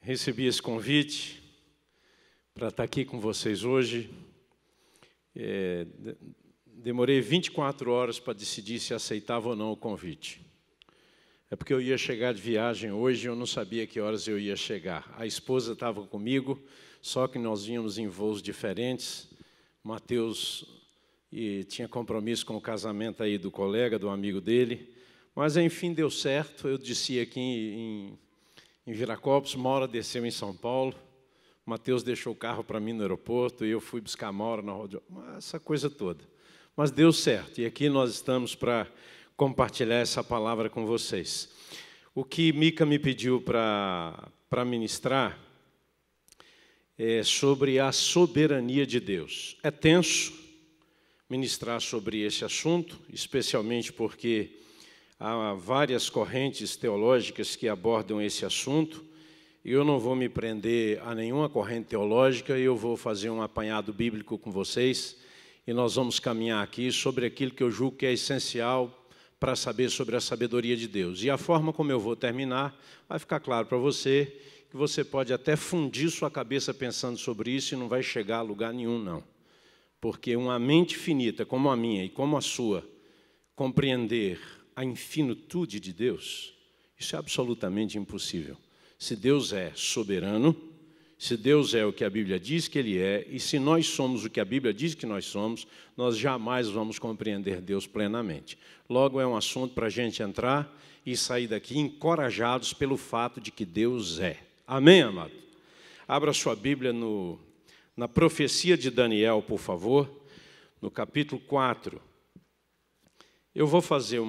Recebi esse convite para estar aqui com vocês hoje. Demorei 24 horas para decidir se aceitava ou não o convite. É porque eu ia chegar de viagem hoje e eu não sabia que horas eu ia chegar. A esposa estava comigo, só que nós vínhamos em voos diferentes. Mateus tinha compromisso com o casamento aí do colega, do amigo dele. Mas, enfim, deu certo. Eu desci aqui em Viracopos, Maura desceu em São Paulo. Mateus deixou o carro para mim no aeroporto e eu fui buscar a Maura na rodoviária. Essa coisa toda. Mas deu certo. E aqui nós estamos para compartilhar essa palavra com vocês. O que Mica me pediu para ministrar é sobre a soberania de Deus. É tenso ministrar sobre esse assunto, especialmente porque há várias correntes teológicas que abordam esse assunto. Eu não vou me prender a nenhuma corrente teológica, eu vou fazer um apanhado bíblico com vocês e nós vamos caminhar aqui sobre aquilo que eu julgo que é essencial para saber sobre a sabedoria de Deus. E a forma como eu vou terminar vai ficar claro para você que você pode até fundir sua cabeça pensando sobre isso e não vai chegar a lugar nenhum, não. Porque uma mente finita como a minha e como a sua, compreender a infinitude de Deus, isso é absolutamente impossível. Se Deus é soberano, se Deus é o que a Bíblia diz que Ele é, e se nós somos o que a Bíblia diz que nós somos, nós jamais vamos compreender Deus plenamente. Logo, é um assunto para a gente entrar e sair daqui encorajados pelo fato de que Deus é. Amém, amado? Abra sua Bíblia na profecia de Daniel, por favor, no capítulo 4. Eu vou fazer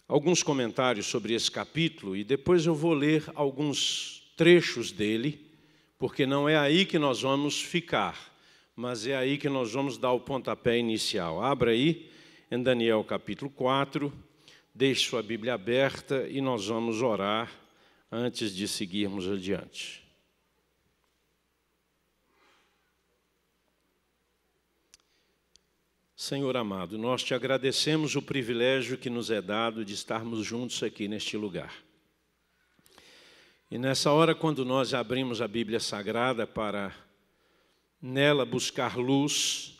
alguns comentários sobre esse capítulo e depois eu vou ler alguns trechos dele, porque não é aí que nós vamos ficar, mas é aí que nós vamos dar o pontapé inicial. Abra aí em Daniel capítulo 4, deixe sua Bíblia aberta e nós vamos orar antes de seguirmos adiante. Senhor amado, nós te agradecemos o privilégio que nos é dado de estarmos juntos aqui neste lugar. E nessa hora, quando nós abrimos a Bíblia Sagrada para nela buscar luz,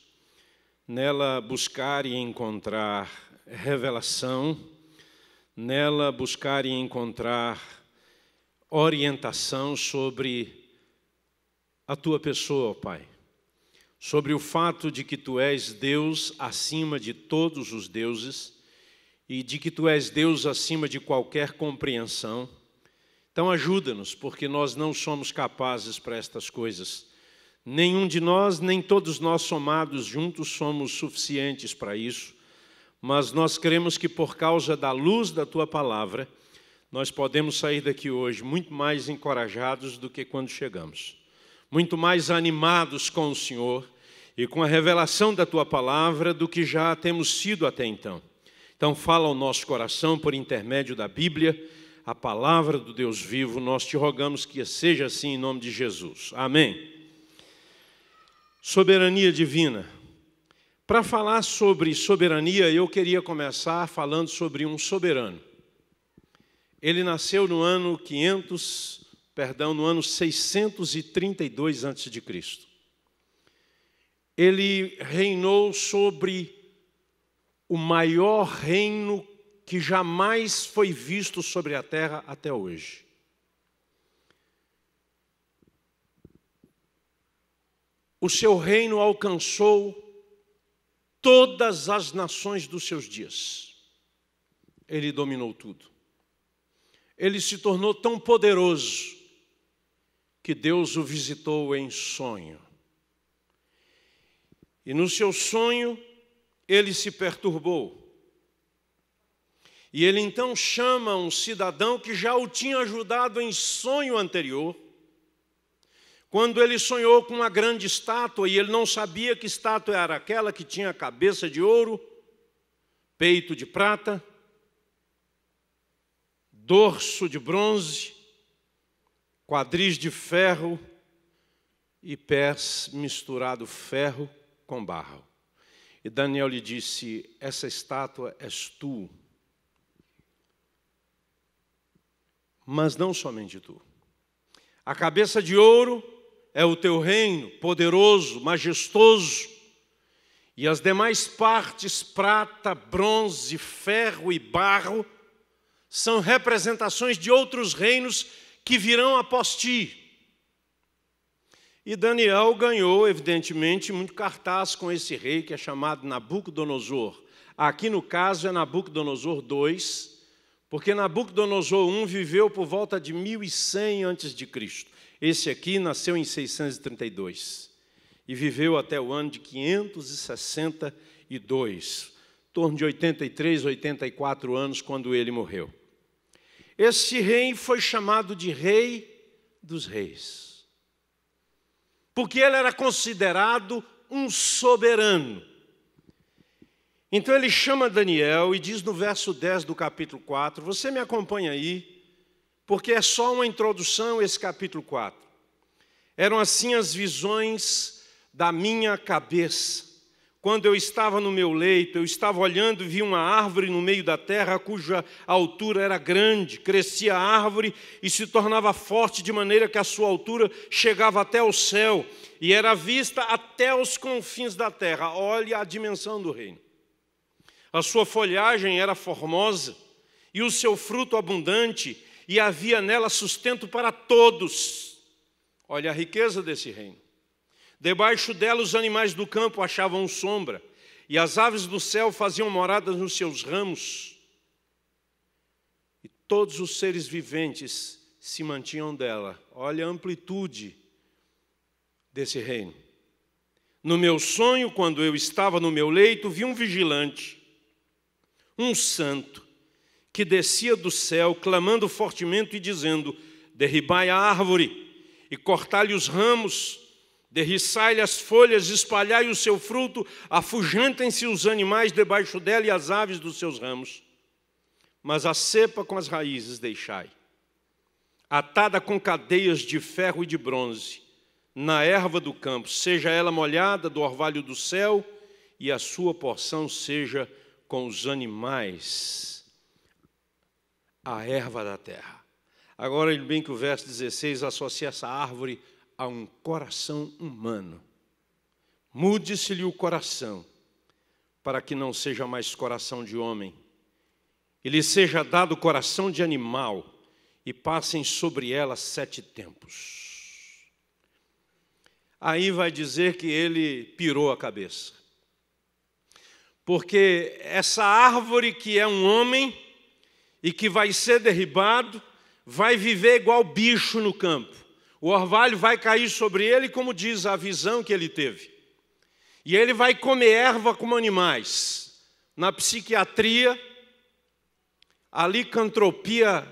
nela buscar e encontrar revelação, nela buscar e encontrar orientação sobre a tua pessoa, ó Pai. Sobre o fato de que Tu és Deus acima de todos os deuses e de que Tu és Deus acima de qualquer compreensão. Então ajuda-nos, porque nós não somos capazes para estas coisas. Nenhum de nós, nem todos nós somados juntos somos suficientes para isso, mas nós cremos que por causa da luz da Tua palavra, nós podemos sair daqui hoje muito mais encorajados do que quando chegamos. Muito mais animados com o Senhor e com a revelação da Tua palavra do que já temos sido até então. Então fala ao nosso coração por intermédio da Bíblia, a palavra do Deus vivo, nós te rogamos que seja assim em nome de Jesus. Amém. Soberania divina. Para falar sobre soberania, eu queria começar falando sobre um soberano. Ele nasceu no ano 632 a.C. Ele reinou sobre o maior reino que jamais foi visto sobre a terra até hoje. O seu reino alcançou todas as nações dos seus dias. Ele dominou tudo. Ele se tornou tão poderoso que Deus o visitou em sonho. E no seu sonho, ele se perturbou. E ele então chama um cidadão que já o tinha ajudado em sonho anterior, quando ele sonhou com uma grande estátua, e ele não sabia que estátua era aquela que tinha cabeça de ouro, peito de prata, dorso de bronze, quadris de ferro e pés misturado ferro com barro. E Daniel lhe disse: essa estátua és tu. mas não somente tu. A cabeça de ouro é o teu reino, poderoso, majestoso, e as demais partes, prata, bronze, ferro e barro, são representações de outros reinos que virão após ti. E Daniel ganhou, evidentemente, muito cartaz com esse rei que é chamado Nabucodonosor. Aqui, no caso, é Nabucodonosor II, porque Nabucodonosor I viveu por volta de 1100 a.C. Esse aqui nasceu em 632 e viveu até o ano de 562, em torno de 83, 84 anos, quando ele morreu. Esse rei foi chamado de Rei dos Reis, porque ele era considerado um soberano. Então ele chama Daniel e diz no verso 10 do capítulo 4, você me acompanha aí, porque é só uma introdução esse capítulo 4. Eram assim as visões da minha cabeça. Quando eu estava no meu leito, eu estava olhando e vi uma árvore no meio da terra, cuja altura era grande. Crescia a árvore e se tornava forte, de maneira que a sua altura chegava até o céu, e era vista até os confins da terra. Olhe a dimensão do reino. A sua folhagem era formosa, e o seu fruto abundante, e havia nela sustento para todos. Olha a riqueza desse reino. Debaixo dela os animais do campo achavam sombra, e as aves do céu faziam moradas nos seus ramos. E todos os seres viventes se mantinham dela. Olha a amplitude desse reino. No meu sonho, quando eu estava no meu leito, vi um vigilante, um santo, que descia do céu, clamando fortemente e dizendo, derribai a árvore e cortai-lhe os ramos, derriçai-lhe as folhas, espalhai o seu fruto, afugentem-se os animais debaixo dela e as aves dos seus ramos. Mas a cepa com as raízes deixai, atada com cadeias de ferro e de bronze, na erva do campo, seja ela molhada do orvalho do céu, e a sua porção seja com os animais, a erva da terra. Agora, bem que o verso 16 associa essa árvore a um coração humano. Mude-se-lhe o coração, para que não seja mais coração de homem, e lhe seja dado coração de animal, e passem sobre ela 7 tempos. Aí vai dizer que ele pirou a cabeça. Porque essa árvore que é um homem e que vai ser derribado, vai viver igual bicho no campo. O orvalho vai cair sobre ele, como diz a visão que ele teve. E ele vai comer erva como animais. Na psiquiatria, a licantropia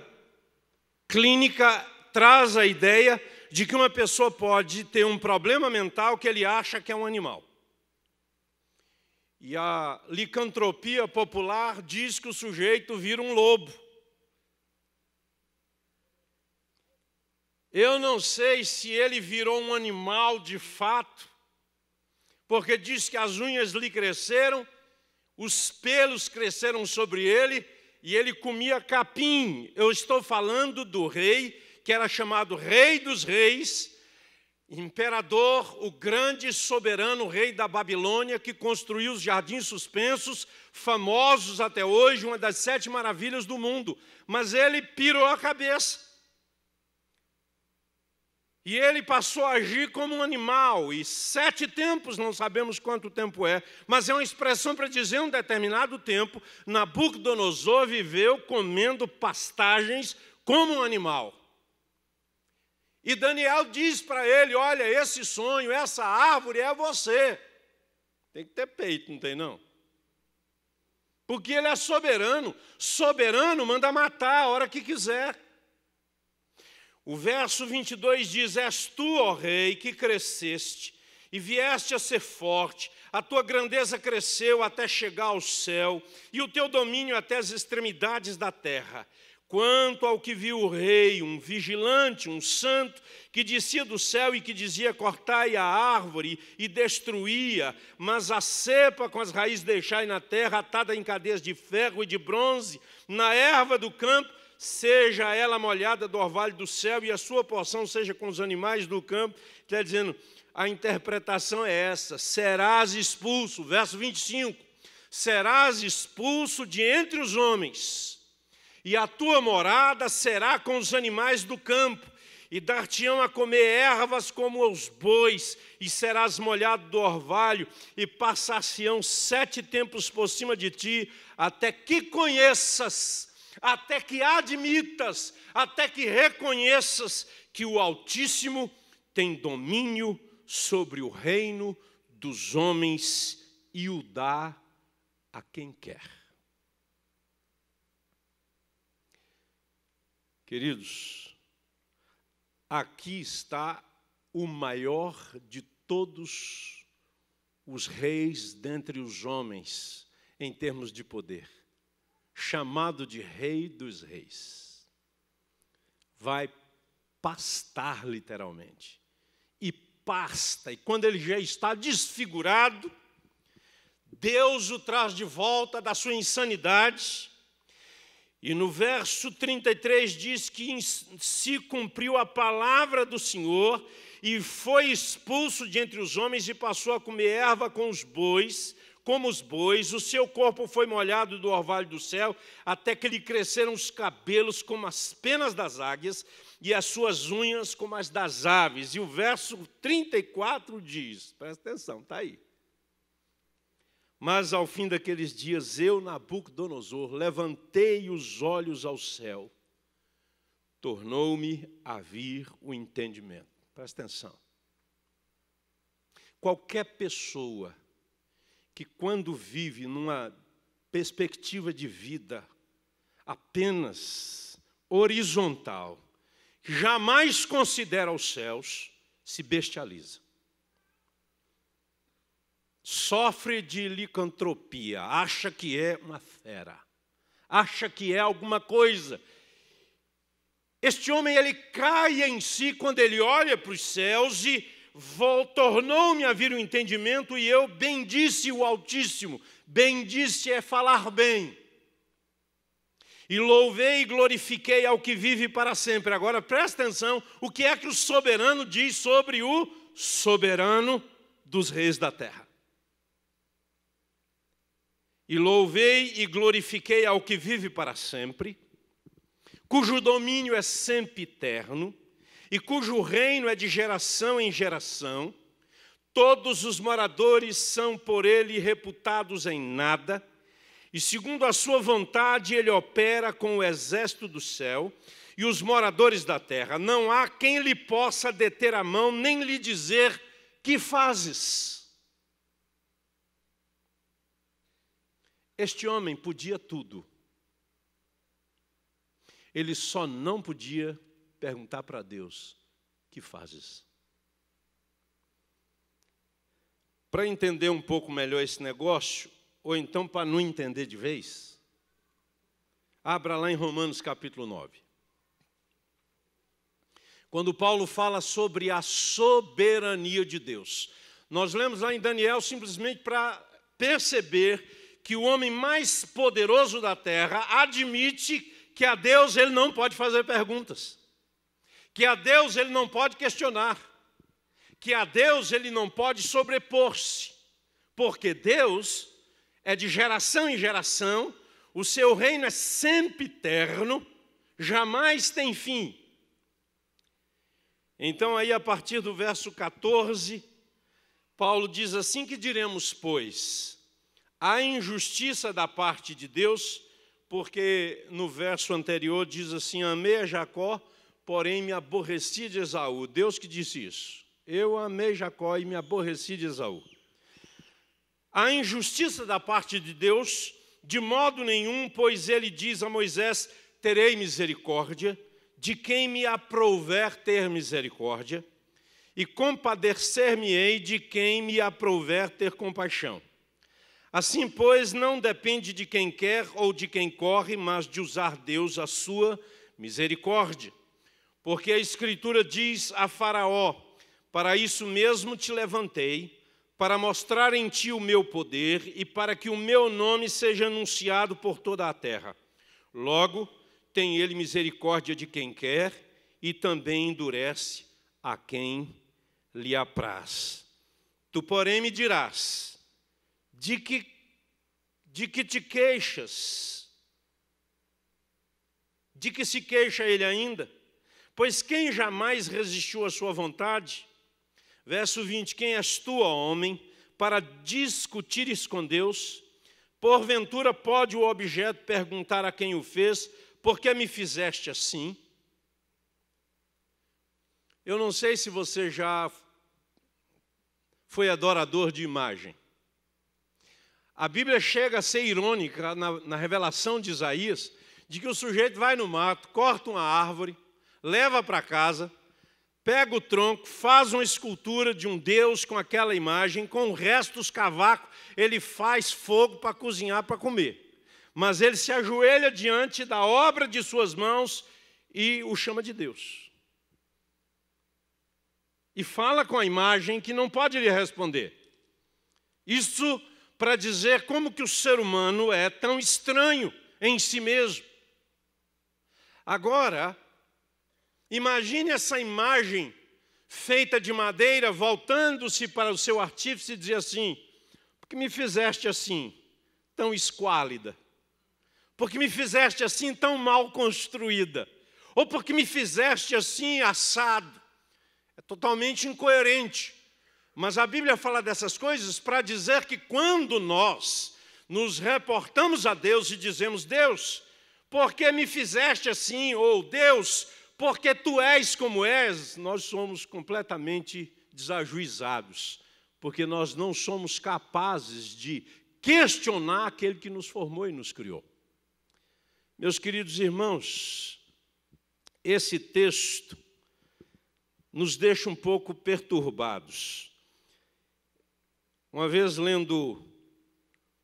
clínica traz a ideia de que uma pessoa pode ter um problema mental que ele acha que é um animal. E a licantropia popular diz que o sujeito vira um lobo. Eu não sei se ele virou um animal de fato, porque diz que as unhas lhe cresceram, os pelos cresceram sobre ele e ele comia capim. Eu estou falando do rei, que era chamado Rei dos Reis, imperador, o grande soberano rei da Babilônia, que construiu os jardins suspensos, famosos até hoje, uma das 7 maravilhas do mundo. Mas ele pirou a cabeça. E ele passou a agir como um animal, e 7 tempos, não sabemos quanto tempo é, mas é uma expressão para dizer um determinado tempo, Nabucodonosor viveu comendo pastagens como um animal. E Daniel diz para ele, olha, esse sonho, essa árvore é você. Tem que ter peito, não tem não? Porque ele é soberano, soberano manda matar a hora que quiser. O verso 22 diz, és tu, ó rei, que cresceste e vieste a ser forte, a tua grandeza cresceu até chegar ao céu e o teu domínio até as extremidades da terra. Quanto ao que viu o rei, um vigilante, um santo, que descia do céu e que dizia, cortai a árvore e destruía, mas a cepa com as raízes deixai na terra, atada em cadeias de ferro e de bronze, na erva do campo, seja ela molhada do orvalho do céu, e a sua porção seja com os animais do campo. Está dizendo, a interpretação é essa: serás expulso, verso 25, serás expulso de entre os homens, e a tua morada será com os animais do campo, e dar-te-ão a comer ervas como os bois, e serás molhado do orvalho, e passar-se-ão 7 tempos por cima de ti, até que conheças, até que admitas, até que reconheças que o Altíssimo tem domínio sobre o reino dos homens e o dá a quem quer. Queridos, aqui está o maior de todos os reis dentre os homens, em termos de poder, chamado de Rei dos Reis. Vai pastar, literalmente, e pasta, e quando ele já está desfigurado, Deus o traz de volta da sua insanidade. E no verso 33 diz que se cumpriu a palavra do Senhor, e foi expulso de entre os homens, e passou a comer erva com os bois, como os bois. O seu corpo foi molhado do orvalho do céu, até que lhe cresceram os cabelos como as penas das águias, e as suas unhas como as das aves. E o verso 34 diz, presta atenção, está aí: mas ao fim daqueles dias, eu, Nabucodonosor, levantei os olhos ao céu, tornou-me a vir o entendimento. Presta atenção. Qualquer pessoa que, quando vive numa perspectiva de vida apenas horizontal, jamais considera os céus, se bestializa. Sofre de licantropia, acha que é uma fera, acha que é alguma coisa. Este homem, ele cai em si quando ele olha para os céus e tornou-me a vir o entendimento, e eu bendice o Altíssimo. Bendice é falar bem. E louvei e glorifiquei ao que vive para sempre. Agora presta atenção, o que é que o soberano diz sobre o soberano dos reis da terra. E louvei e glorifiquei ao que vive para sempre, cujo domínio é sempiterno, e cujo reino é de geração em geração. Todos os moradores são por ele reputados em nada, e segundo a sua vontade ele opera com o exército do céu e os moradores da terra. Não há quem lhe possa deter a mão, nem lhe dizer: que fazes? Este homem podia tudo. Ele só não podia perguntar para Deus: que fazes? Para entender um pouco melhor esse negócio, ou então para não entender de vez, abra lá em Romanos capítulo 9. Quando Paulo fala sobre a soberania de Deus, nós lemos lá em Daniel simplesmente para perceber que o homem mais poderoso da terra admite que a Deus ele não pode fazer perguntas, que a Deus ele não pode questionar, que a Deus ele não pode sobrepor-se, porque Deus é de geração em geração, o seu reino é sempiterno, jamais tem fim. Então aí a partir do verso 14, Paulo diz assim: que diremos, pois? A injustiça da parte de Deus, porque no verso anterior diz assim: amei a Jacó, porém me aborreci de Esaú. Deus que disse isso. Eu amei Jacó e me aborreci de Esaú. A injustiça da parte de Deus, de modo nenhum, pois ele diz a Moisés: terei misericórdia de quem me aprouver ter misericórdia, e compadecer-me-ei de quem me aprouver ter compaixão. Assim, pois, não depende de quem quer ou de quem corre, mas de usar Deus a sua misericórdia. Porque a Escritura diz a Faraó: para isso mesmo te levantei, para mostrar em ti o meu poder e para que o meu nome seja anunciado por toda a terra. Logo, tem ele misericórdia de quem quer e também endurece a quem lhe apraz. Tu, porém, me dirás, de que te queixas? De que se queixa ele ainda? Pois quem jamais resistiu à sua vontade? Verso 20, quem és tu, ó homem, para discutires com Deus? Porventura pode o objeto perguntar a quem o fez, por que me fizeste assim? Eu não sei se você já foi adorador de imagem. A Bíblia chega a ser irônica na revelação de Isaías, de que o sujeito vai no mato, corta uma árvore, leva para casa, pega o tronco, faz uma escultura de um Deus com aquela imagem, com o resto dos cavacos, ele faz fogo para cozinhar, para comer. Mas ele se ajoelha diante da obra de suas mãos e o chama de Deus. E fala com a imagem que não pode lhe responder. Isso para dizer como que o ser humano é tão estranho em si mesmo. Agora, imagine essa imagem feita de madeira, voltando-se para o seu artífice e dizer assim, por que me fizeste assim, tão esquálida? Por que me fizeste assim, tão mal construída? Ou por que me fizeste assim, assado? É totalmente incoerente. Mas a Bíblia fala dessas coisas para dizer que quando nós nos reportamos a Deus e dizemos, Deus, por que me fizeste assim? Ou Deus, porque tu és como és, nós somos completamente desajuizados, porque nós não somos capazes de questionar aquele que nos formou e nos criou. Meus queridos irmãos, esse texto nos deixa um pouco perturbados. Uma vez lendo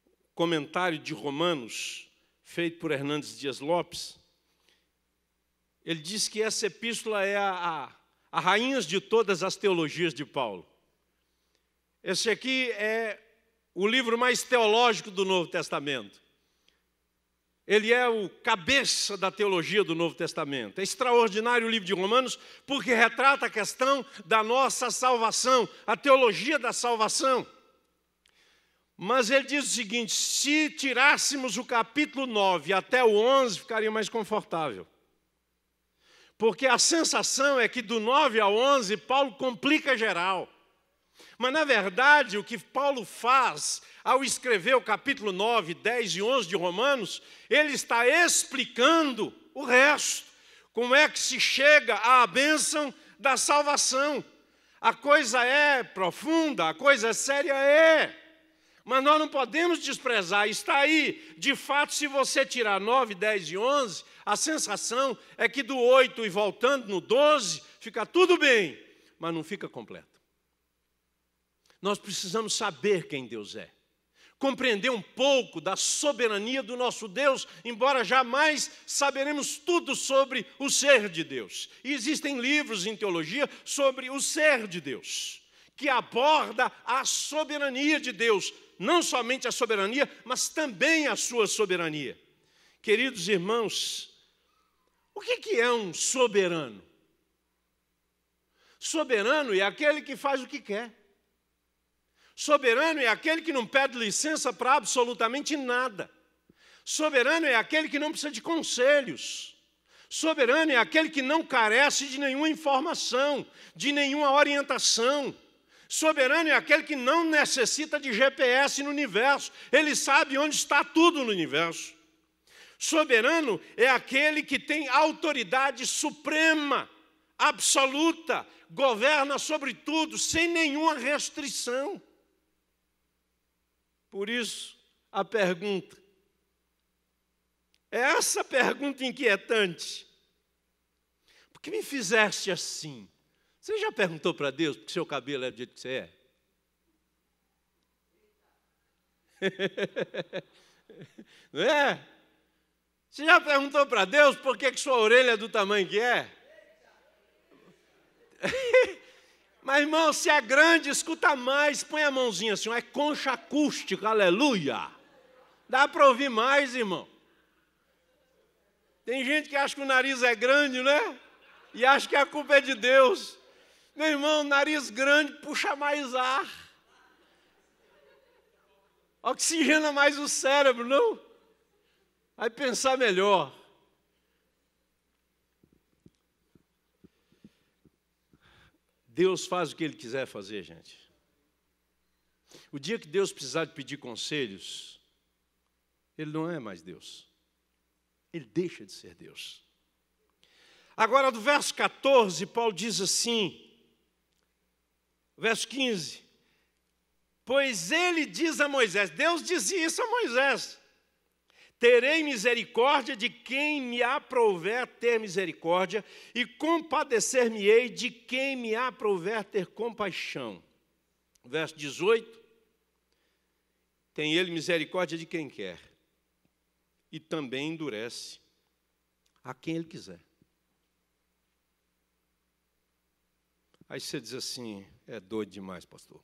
o comentário de Romanos, feito por Hernandes Dias Lopes, ele diz que essa epístola é a rainha de todas as teologias de Paulo. Esse aqui é o livro mais teológico do Novo Testamento. Ele é o cabeça da teologia do Novo Testamento. É extraordinário o livro de Romanos, porque retrata a questão da nossa salvação, a teologia da salvação. Mas ele diz o seguinte, se tirássemos o capítulo 9 até o 11, ficaria mais confortável. Porque a sensação é que do 9 ao 11, Paulo complica geral. Mas, na verdade, o que Paulo faz ao escrever o capítulo 9, 10 e 11 de Romanos, ele está explicando o resto. Como é que se chega à bênção da salvação. A coisa é profunda, a coisa é séria, é. Mas nós não podemos desprezar, está aí. De fato, se você tirar 9, 10 e 11, a sensação é que do 8 e voltando no 12, fica tudo bem, mas não fica completo. Nós precisamos saber quem Deus é. Compreender um pouco da soberania do nosso Deus, embora jamais saberemos tudo sobre o ser de Deus. E existem livros em teologia sobre o ser de Deus, que aborda a soberania de Deus, não somente a soberania, mas também a sua soberania. Queridos irmãos, o que é um soberano? Soberano é aquele que faz o que quer. Soberano é aquele que não pede licença para absolutamente nada. Soberano é aquele que não precisa de conselhos. Soberano é aquele que não carece de nenhuma informação, de nenhuma orientação. Soberano é aquele que não necessita de GPS no universo. Ele sabe onde está tudo no universo. Soberano é aquele que tem autoridade suprema, absoluta, governa sobre tudo, sem nenhuma restrição. Por isso, a pergunta, é essa pergunta inquietante. Por que me fizeste assim? Você já perguntou para Deus porque seu cabelo é do jeito que você é? Não é? Você já perguntou para Deus por que sua orelha é do tamanho que é? Mas, irmão, se é grande, escuta mais, põe a mãozinha assim, é concha acústica, aleluia. Dá para ouvir mais, irmão. Tem gente que acha que o nariz é grande, né? E acha que a culpa é de Deus. Meu irmão, nariz grande puxa mais ar. Oxigena mais o cérebro, não? Vai pensar melhor. Deus faz o que Ele quiser fazer, gente. O dia que Deus precisar de pedir conselhos, Ele não é mais Deus. Ele deixa de ser Deus. Agora, do verso 14, Paulo diz assim, verso 15, pois ele diz a Moisés, Deus dizia isso a Moisés, terei misericórdia de quem me aprouver ter misericórdia e compadecer-me-ei de quem me aprouver ter compaixão. Verso 18, tem ele misericórdia de quem quer e também endurece a quem ele quiser. Aí você diz assim, é doido demais, pastor.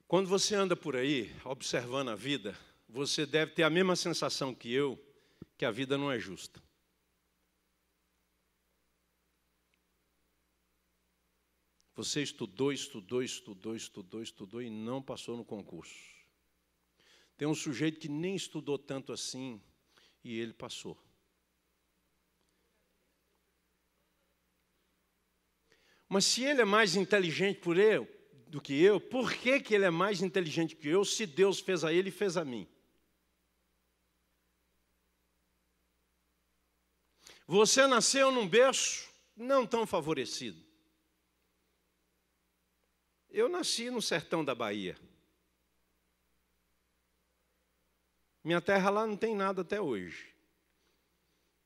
Quando você anda por aí, observando a vida, você deve ter a mesma sensação que eu, que a vida não é justa. Você estudou e não passou no concurso. Tem um sujeito que nem estudou tanto assim e ele passou. Mas se ele é mais inteligente do que eu, por que ele é mais inteligente que eu, se Deus fez a ele e fez a mim? Você nasceu num berço não tão favorecido. Eu nasci no sertão da Bahia. Minha terra lá não tem nada até hoje.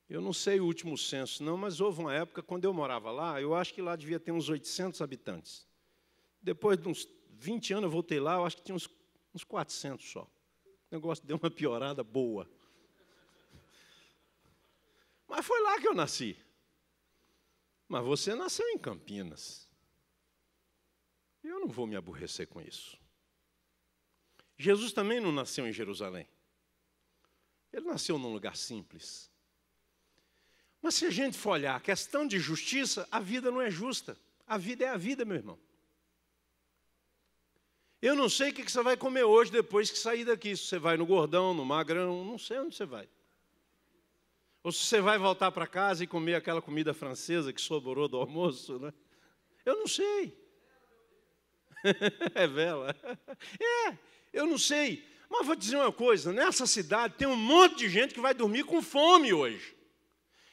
Eu não sei o último censo, não, mas houve uma época, quando eu morava lá, eu acho que lá devia ter uns 800 habitantes. Depois de uns 20 anos eu voltei lá, eu acho que tinha uns 400 só. O negócio deu uma piorada boa. Mas foi lá que eu nasci. Mas você nasceu em Campinas. Eu não vou me aborrecer com isso. Jesus também não nasceu em Jerusalém. Ele nasceu num lugar simples. Mas se a gente for olhar a questão de justiça, a vida não é justa. A vida é a vida, meu irmão. Eu não sei o que você vai comer hoje depois que sair daqui. Se você vai no Gordão, no Magrão, não sei onde você vai. Ou se você vai voltar para casa e comer aquela comida francesa que sobrou do almoço, né? Eu não sei. É vela. Eu não sei. Mas vou dizer uma coisa, nessa cidade tem um monte de gente que vai dormir com fome hoje.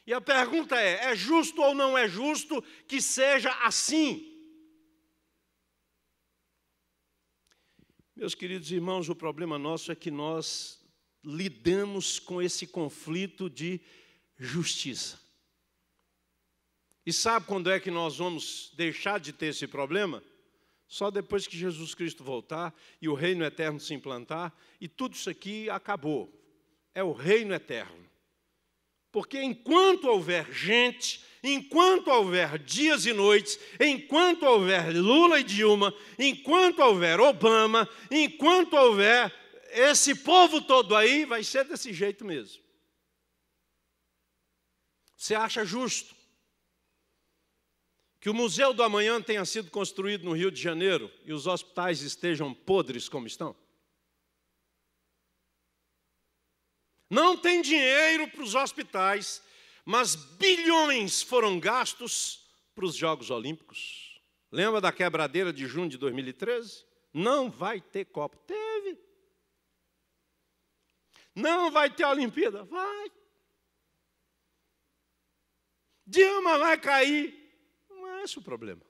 E a pergunta é justo ou não é justo que seja assim? Meus queridos irmãos, o problema nosso é que nós lidamos com esse conflito de justiça. E sabe quando é que nós vamos deixar de ter esse problema? Só depois que Jesus Cristo voltar e o reino eterno se implantar, e tudo isso aqui acabou. É o reino eterno. Porque enquanto houver gente, enquanto houver dias e noites, enquanto houver Lula e Dilma, enquanto houver Obama, enquanto houver esse povo todo aí, vai ser desse jeito mesmo. Você acha justo que o Museu do Amanhã tenha sido construído no Rio de Janeiro e os hospitais estejam podres como estão? Não tem dinheiro para os hospitais, mas bilhões foram gastos para os Jogos Olímpicos. Lembra da quebradeira de junho de 2013? Não vai ter Copa. Teve. Não vai ter Olimpíada? Vai. Dilma vai cair. Não é esse o problema.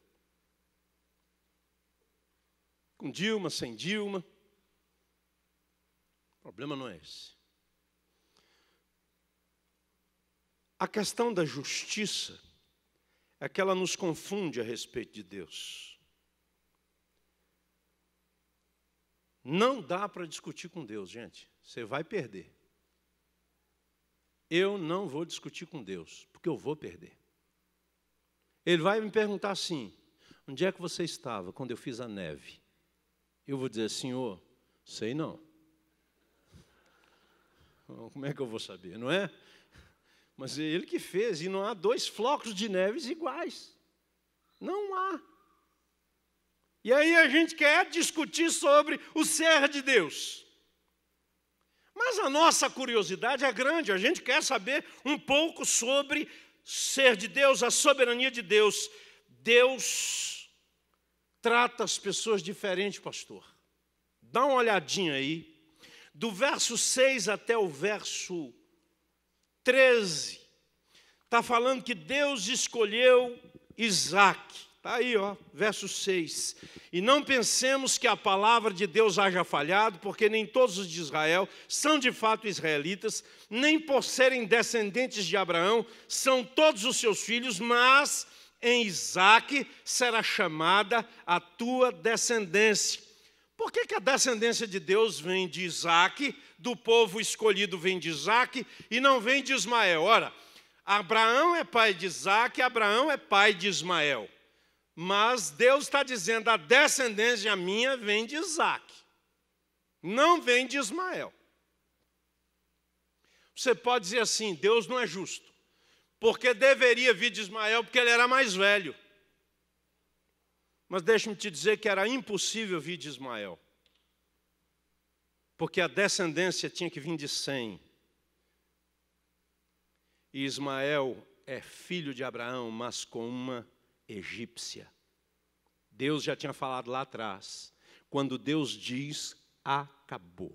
Com Dilma, sem Dilma. O problema não é esse. A questão da justiça é que ela nos confunde a respeito de Deus. Não dá para discutir com Deus, gente. Você vai perder. Eu não vou discutir com Deus, porque eu vou perder. Ele vai me perguntar assim, onde é que você estava quando eu fiz a neve? Eu vou dizer, Senhor, sei não. Como é que eu vou saber, não é? Mas é Ele que fez, e não há dois flocos de neves iguais. Não há. E aí a gente quer discutir sobre o ser de Deus. Mas a nossa curiosidade é grande, a gente quer saber um pouco sobre ser de Deus, a soberania de Deus. Deus trata as pessoas diferente, pastor. Dá uma olhadinha aí. Do verso 6 até o verso 13, está falando que Deus escolheu Isaque. Está aí, ó, verso 6. E não pensemos que a palavra de Deus haja falhado, porque nem todos os de Israel são de fato israelitas, nem por serem descendentes de Abraão são todos os seus filhos, mas em Isaque será chamada a tua descendência. Por que a descendência de Deus vem de Isaque, do povo escolhido vem de Isaque, e não vem de Ismael? Ora, Abraão é pai de Isaque, Abraão é pai de Ismael. Mas Deus está dizendo, a descendência minha vem de Isaque, não vem de Ismael. Você pode dizer assim, Deus não é justo, porque deveria vir de Ismael, porque ele era mais velho. Mas deixa-me te dizer que era impossível vir de Ismael, porque a descendência tinha que vir de Sem. E Ismael é filho de Abraão, mas com uma egípcia. Deus já tinha falado lá atrás, quando Deus diz, acabou.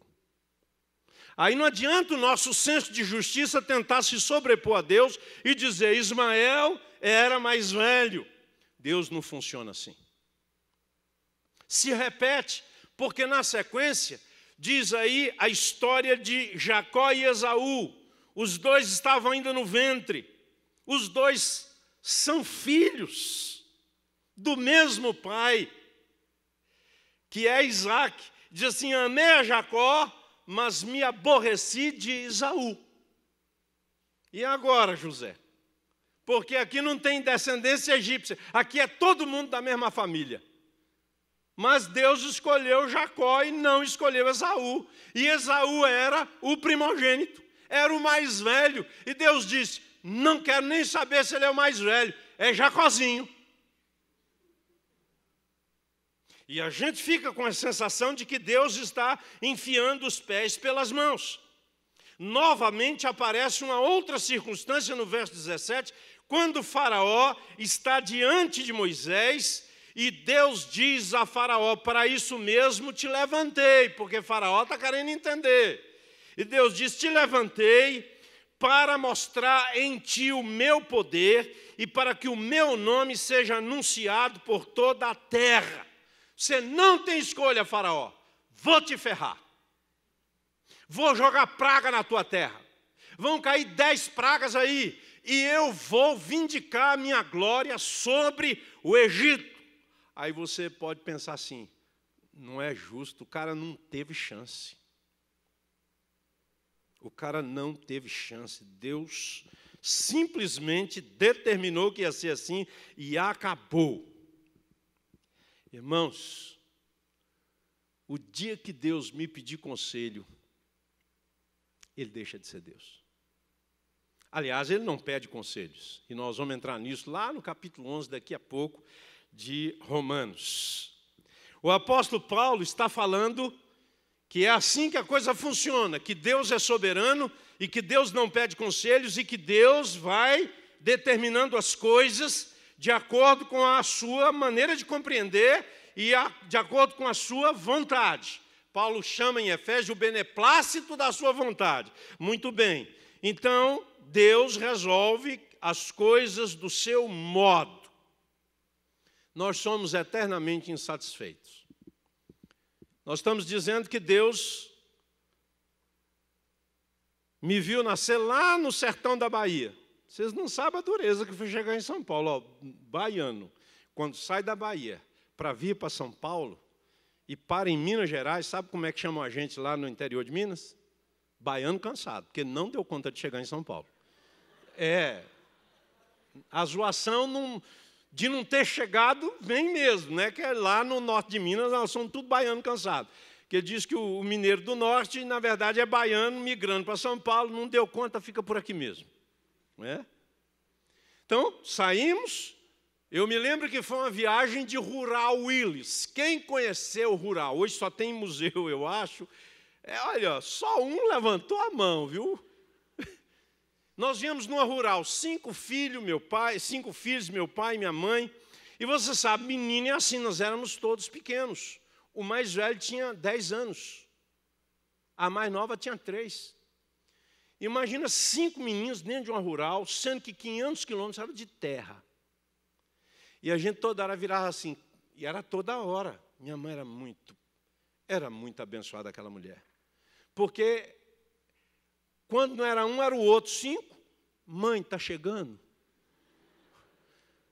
Aí não adianta o nosso senso de justiça tentar se sobrepor a Deus e dizer, Ismael era mais velho. Deus não funciona assim. Se repete, porque na sequência, diz aí a história de Jacó e Esaú. Os dois estavam ainda no ventre, os dois são filhos do mesmo pai, que é Isaque. Diz assim, amei a Jacó, mas me aborreci de Esaú. E agora, José? Porque aqui não tem descendência egípcia, aqui é todo mundo da mesma família. Mas Deus escolheu Jacó e não escolheu Esaú. E Esaú era o primogênito, era o mais velho. E Deus disse, não quero nem saber se ele é o mais velho, é Jacózinho. E a gente fica com a sensação de que Deus está enfiando os pés pelas mãos. Novamente aparece uma outra circunstância no verso 17, quando Faraó está diante de Moisés, e Deus diz a Faraó, para isso mesmo te levantei, porque Faraó está querendo entender. E Deus diz, te levantei para mostrar em ti o meu poder e para que o meu nome seja anunciado por toda a terra. Você não tem escolha, Faraó. Vou te ferrar. Vou jogar praga na tua terra. Vão cair 10 pragas aí. E eu vou vindicar a minha glória sobre o Egito. Aí você pode pensar assim, não é justo, o cara não teve chance. O cara não teve chance. Deus simplesmente determinou que ia ser assim e acabou. Irmãos, o dia que Deus me pedir conselho, Ele deixa de ser Deus. Aliás, Ele não pede conselhos. E nós vamos entrar nisso lá no capítulo 11, daqui a pouco, de Romanos. O apóstolo Paulo está falando que é assim que a coisa funciona, que Deus é soberano e que Deus não pede conselhos e que Deus vai determinando as coisas de acordo com a sua maneira de compreender e de acordo com a sua vontade. Paulo chama em Efésios o beneplácito da sua vontade. Muito bem. Então, Deus resolve as coisas do seu modo. Nós somos eternamente insatisfeitos. Nós estamos dizendo que Deus me viu nascer lá no sertão da Bahia. Vocês não sabem a dureza que foi chegar em São Paulo. Ó, baiano, quando sai da Bahia para vir para São Paulo e para em Minas Gerais, sabe como é que chamam a gente lá no interior de Minas? Baiano cansado, porque não deu conta de chegar em São Paulo. A zoação de não ter chegado vem mesmo, né? Que é lá no norte de Minas, nós somos tudo baiano cansado. que diz que o mineiro do norte, na verdade, é baiano, migrando para São Paulo, não deu conta, fica por aqui mesmo. Não é? Então, saímos. Eu me lembro que foi uma viagem de Rural Willys. Quem conheceu o Rural? Hoje só tem museu, eu acho. Olha, só um levantou a mão, viu? Nós viemos numa Rural, 5 filhos, meu pai e minha mãe. E você sabe, menino é assim, nós éramos todos pequenos. O mais velho tinha 10 anos. A mais nova tinha 3. Imagina 5 meninos dentro de uma Rural, sendo que 500 quilômetros era de terra. E a gente toda hora virava assim, e era toda hora. Minha mãe era muito abençoada, aquela mulher. Porque quando não era um, era o outro. 5, mãe, está chegando.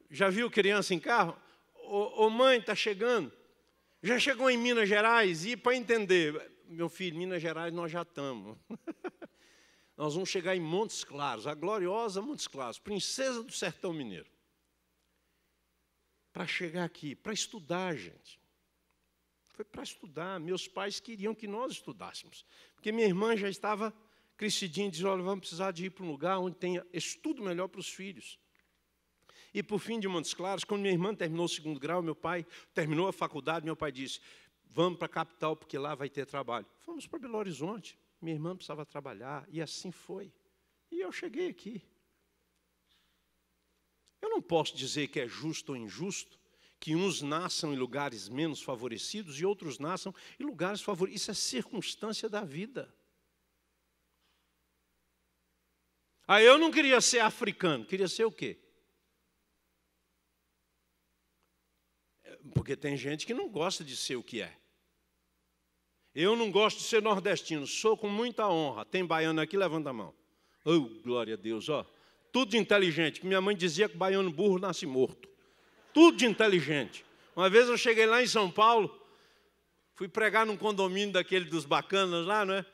Já viu criança em carro? Ô mãe, está chegando. Já chegou em Minas Gerais? E para entender, meu filho, Minas Gerais nós já estamos. Nós vamos chegar em Montes Claros, a gloriosa Montes Claros, princesa do sertão mineiro. Para chegar aqui, para estudar, gente. Foi para estudar. Meus pais queriam que nós estudássemos. Porque minha irmã já estava crescidinha e dizia, olha, vamos precisar de ir para um lugar onde tenha estudo melhor para os filhos. E, por fim de Montes Claros, quando minha irmã terminou o 2º grau, meu pai terminou a faculdade, meu pai disse, vamos para a capital, porque lá vai ter trabalho. Fomos para Belo Horizonte. Minha irmã precisava trabalhar, e assim foi. E eu cheguei aqui. Eu não posso dizer que é justo ou injusto, que uns nasçam em lugares menos favorecidos e outros nasçam em lugares favorecidos. Isso é circunstância da vida. Eu não queria ser africano, queria ser o quê? Porque tem gente que não gosta de ser o que é. Eu não gosto de ser nordestino, sou com muita honra. Tem baiano aqui, levanta a mão. Oh, glória a Deus, ó. Tudo de inteligente, que minha mãe dizia que baiano burro nasce morto. Tudo de inteligente. Uma vez eu cheguei lá em São Paulo, fui pregar num condomínio daquele dos bacanas lá, não é?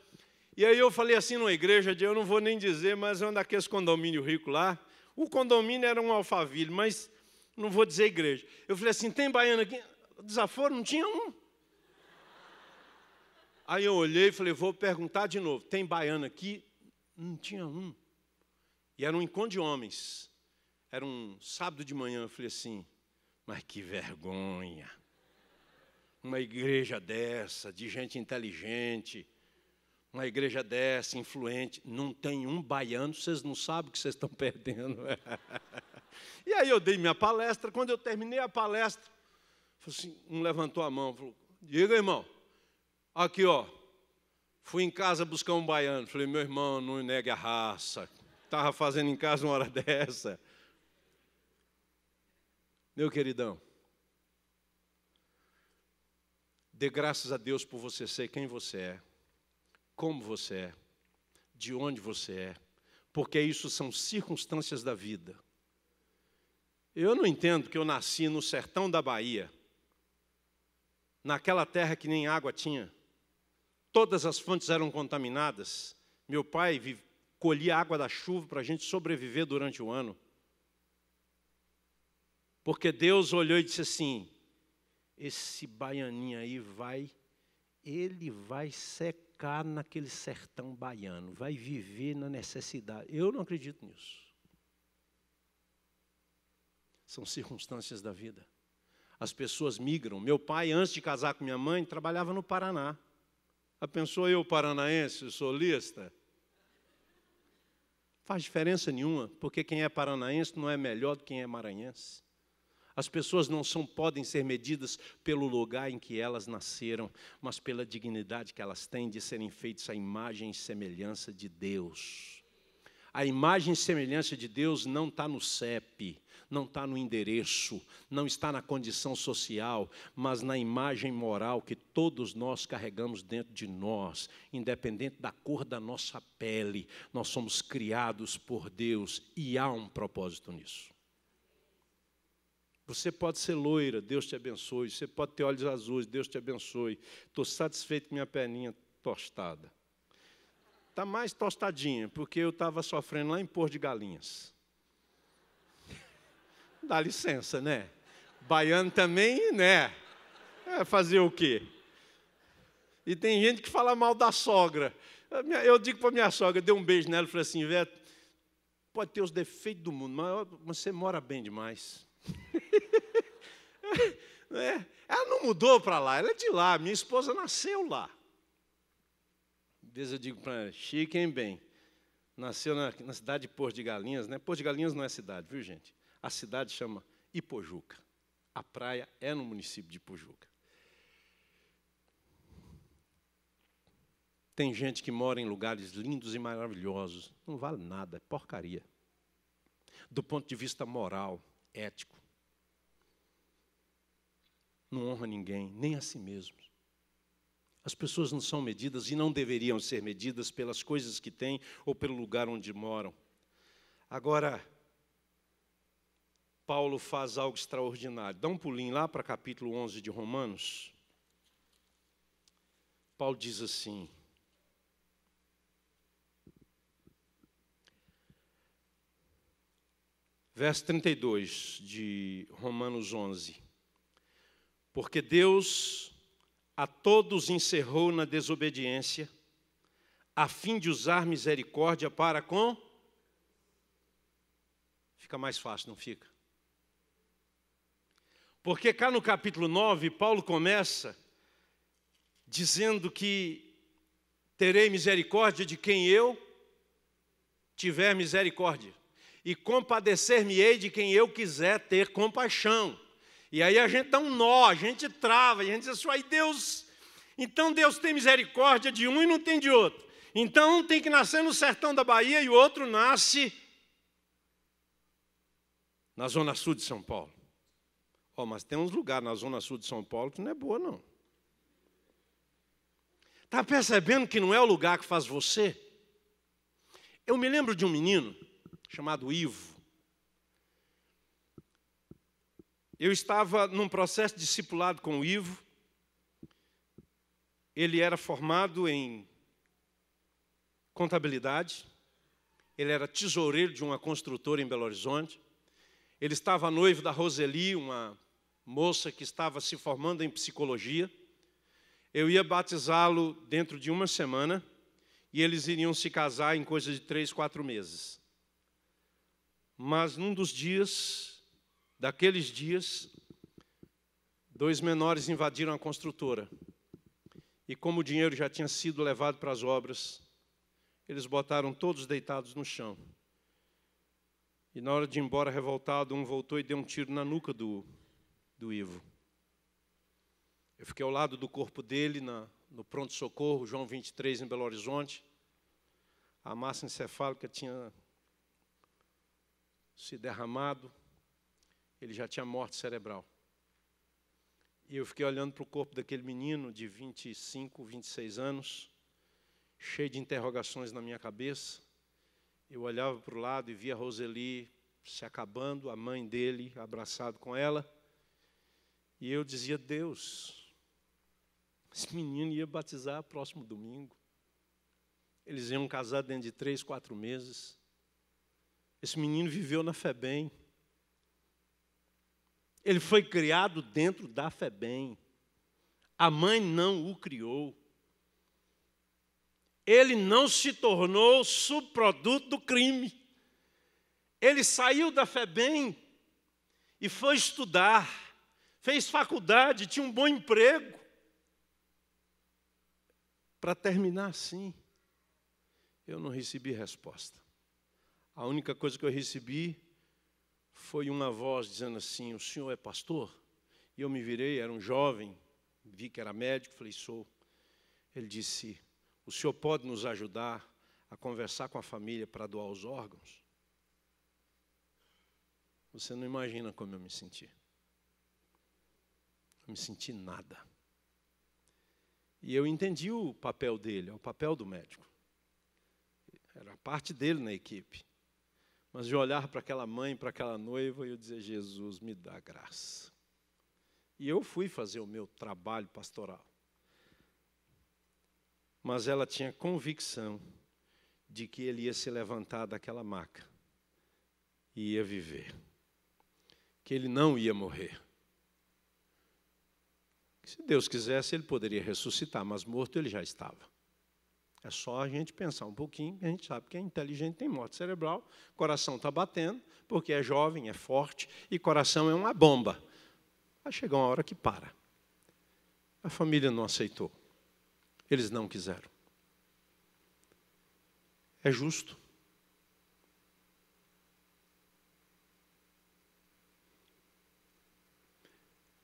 E aí eu falei assim numa igreja, eu não vou nem dizer, mas é um daqueles condomínios ricos lá. O condomínio era um Alphaville, mas não vou dizer igreja. Eu falei assim, tem baiano aqui? Desaforo, não tinha um. Aí eu olhei e falei, vou perguntar de novo, tem baiano aqui? Não tinha um. E era um encontro de homens. Era um sábado de manhã, eu falei assim, mas que vergonha. Uma igreja dessa, de gente inteligente, uma igreja dessa, influente, não tem um baiano, vocês não sabem o que vocês estão perdendo. E aí eu dei minha palestra, quando eu terminei a palestra, assim, um levantou a mão, falou, diga, irmão, aqui, ó, fui em casa buscar um baiano. Falei, meu irmão, não negue a raça. Estava fazendo em casa uma hora dessa. Meu queridão, dê graças a Deus por você ser quem você é, como você é, de onde você é, porque isso são circunstâncias da vida. Eu não entendo que eu nasci no sertão da Bahia, naquela terra que nem água tinha. Todas as fontes eram contaminadas. Meu pai colhia água da chuva para a gente sobreviver durante o ano. Porque Deus olhou e disse assim, esse baianinho aí ele vai secar naquele sertão baiano, vai viver na necessidade. Eu não acredito nisso. São circunstâncias da vida. As pessoas migram. Meu pai, antes de casar com minha mãe, trabalhava no Paraná. Já pensou eu, paranaense, solista? Faz diferença nenhuma, porque quem é paranaense não é melhor do que quem é maranhense. As pessoas não podem ser medidas pelo lugar em que elas nasceram, mas pela dignidade que elas têm de serem feitas à imagem e semelhança de Deus. A imagem e semelhança de Deus não está no CEP, não está no endereço, não está na condição social, mas na imagem moral que todos nós carregamos dentro de nós, independente da cor da nossa pele. Nós somos criados por Deus e há um propósito nisso. Você pode ser loira, Deus te abençoe. Você pode ter olhos azuis, Deus te abençoe. Estou satisfeito com minha perninha tostada. Está mais tostadinha, porque eu estava sofrendo lá em Porto de Galinhas. Dá licença, né? Baiano também, né? Fazer o quê? E tem gente que fala mal da sogra. Eu digo para minha sogra, dei um beijo nela e falei assim, Ivete, pode ter os defeitos do mundo, mas você mora bem demais. Ela não mudou para lá, ela é de lá, minha esposa nasceu lá. Às vezes eu digo para ela, chiquem bem. Nasceu na cidade de Porto de Galinhas, né? Porto de Galinhas não é cidade, viu, gente? A cidade chama Ipojuca. A praia é no município de Ipojuca. Tem gente que mora em lugares lindos e maravilhosos. Não vale nada, é porcaria. Do ponto de vista moral, ético. Não honra ninguém, nem a si mesmos. As pessoas não são medidas e não deveriam ser medidas pelas coisas que têm ou pelo lugar onde moram. Agora, Paulo faz algo extraordinário. Dá um pulinho lá para capítulo 11 de Romanos. Paulo diz assim, verso 32 de Romanos 11. Porque Deus a todos encerrou na desobediência, a fim de usar misericórdia para com... Fica mais fácil, não fica? Porque cá no capítulo 9, Paulo começa dizendo que terei misericórdia de quem eu tiver misericórdia, e compadecer-me-ei de quem eu quiser ter compaixão. E aí a gente dá um nó, a gente trava, a gente diz assim, aí Deus, então Deus tem misericórdia de um e não tem de outro. Então um tem que nascer no sertão da Bahia e o outro nasce na zona sul de São Paulo. Mas tem uns lugares na zona sul de São Paulo que não é boa, não. Está percebendo que não é o lugar que faz você? Eu me lembro de um menino chamado Ivo. Eu estava num processo de discipulado com o Ivo. Ele era formado em contabilidade. Ele era tesoureiro de uma construtora em Belo Horizonte. Ele estava noivo da Roseli, uma moça que estava se formando em psicologia. Eu ia batizá-lo dentro de uma semana e eles iriam se casar em coisa de 3, 4 meses. Mas num dos daqueles dias, 2 menores invadiram a construtora. E como o dinheiro já tinha sido levado para as obras, eles botaram todos deitados no chão. E na hora de ir embora revoltado, um voltou e deu um tiro na nuca do Ivo. Eu fiquei ao lado do corpo dele no pronto-socorro, João 23, em Belo Horizonte. A massa encefálica tinha se derramado. Ele já tinha morte cerebral. E eu fiquei olhando para o corpo daquele menino de 25, 26 anos, cheio de interrogações na minha cabeça. Eu olhava para o lado e via a Roseli se acabando, a mãe dele abraçado com ela. E eu dizia, Deus, esse menino ia batizar próximo domingo. Eles iam casar dentro de 3, 4 meses. Esse menino viveu na FEBEM. Ele foi criado dentro da FEBEM. A mãe não o criou. Ele não se tornou subproduto do crime. Ele saiu da FEBEM e foi estudar. Fez faculdade, tinha um bom emprego. Para terminar assim, eu não recebi resposta. A única coisa que eu recebi foi uma voz dizendo assim, o senhor é pastor? E eu me virei, era um jovem, vi que era médico, falei, sou. Ele disse, o senhor pode nos ajudar a conversar com a família para doar os órgãos? Você não imagina como eu me senti. Não me senti nada. E eu entendi o papel dele, é o papel do médico. Era a parte dele na equipe. Mas de olhar para aquela mãe, para aquela noiva, e eu dizer, Jesus, me dá graça. E eu fui fazer o meu trabalho pastoral. Mas ela tinha convicção de que ele ia se levantar daquela maca e ia viver. Que ele não ia morrer. Se Deus quisesse, Ele poderia ressuscitar, mas morto Ele já estava. É só a gente pensar um pouquinho, a gente sabe que é inteligente, tem morte cerebral, coração está batendo, porque é jovem, é forte, e coração é uma bomba. Vai chegar uma hora que para. A família não aceitou. Eles não quiseram. É justo.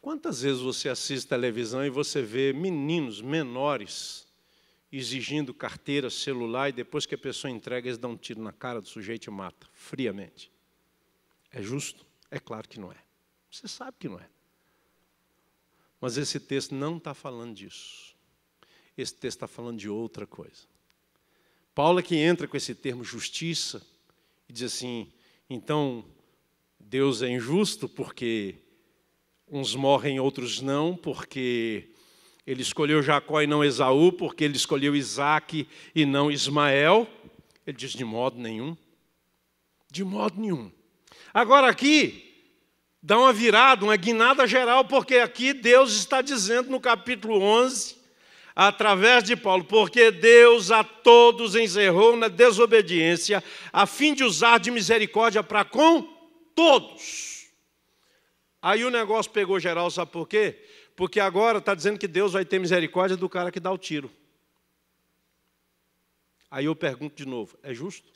Quantas vezes você assiste televisão e você vê meninos menores exigindo carteira, celular, e depois que a pessoa entrega, eles dão um tiro na cara do sujeito e mata, friamente? É justo? É claro que não é. Você sabe que não é. Mas esse texto não está falando disso. Esse texto está falando de outra coisa. Paulo é que entra com esse termo justiça e diz assim, então Deus é injusto porque uns morrem, outros não, porque Ele escolheu Jacó e não Esaú, porque Ele escolheu Isaac e não Ismael. Ele diz, de modo nenhum. De modo nenhum. Agora aqui, dá uma virada, uma guinada geral, porque aqui Deus está dizendo no capítulo 11, através de Paulo, porque Deus a todos encerrou na desobediência, a fim de usar de misericórdia para com todos. Aí o negócio pegou geral, sabe por quê? Porque agora está dizendo que Deus vai ter misericórdia do cara que dá o tiro. Aí eu pergunto de novo, é justo?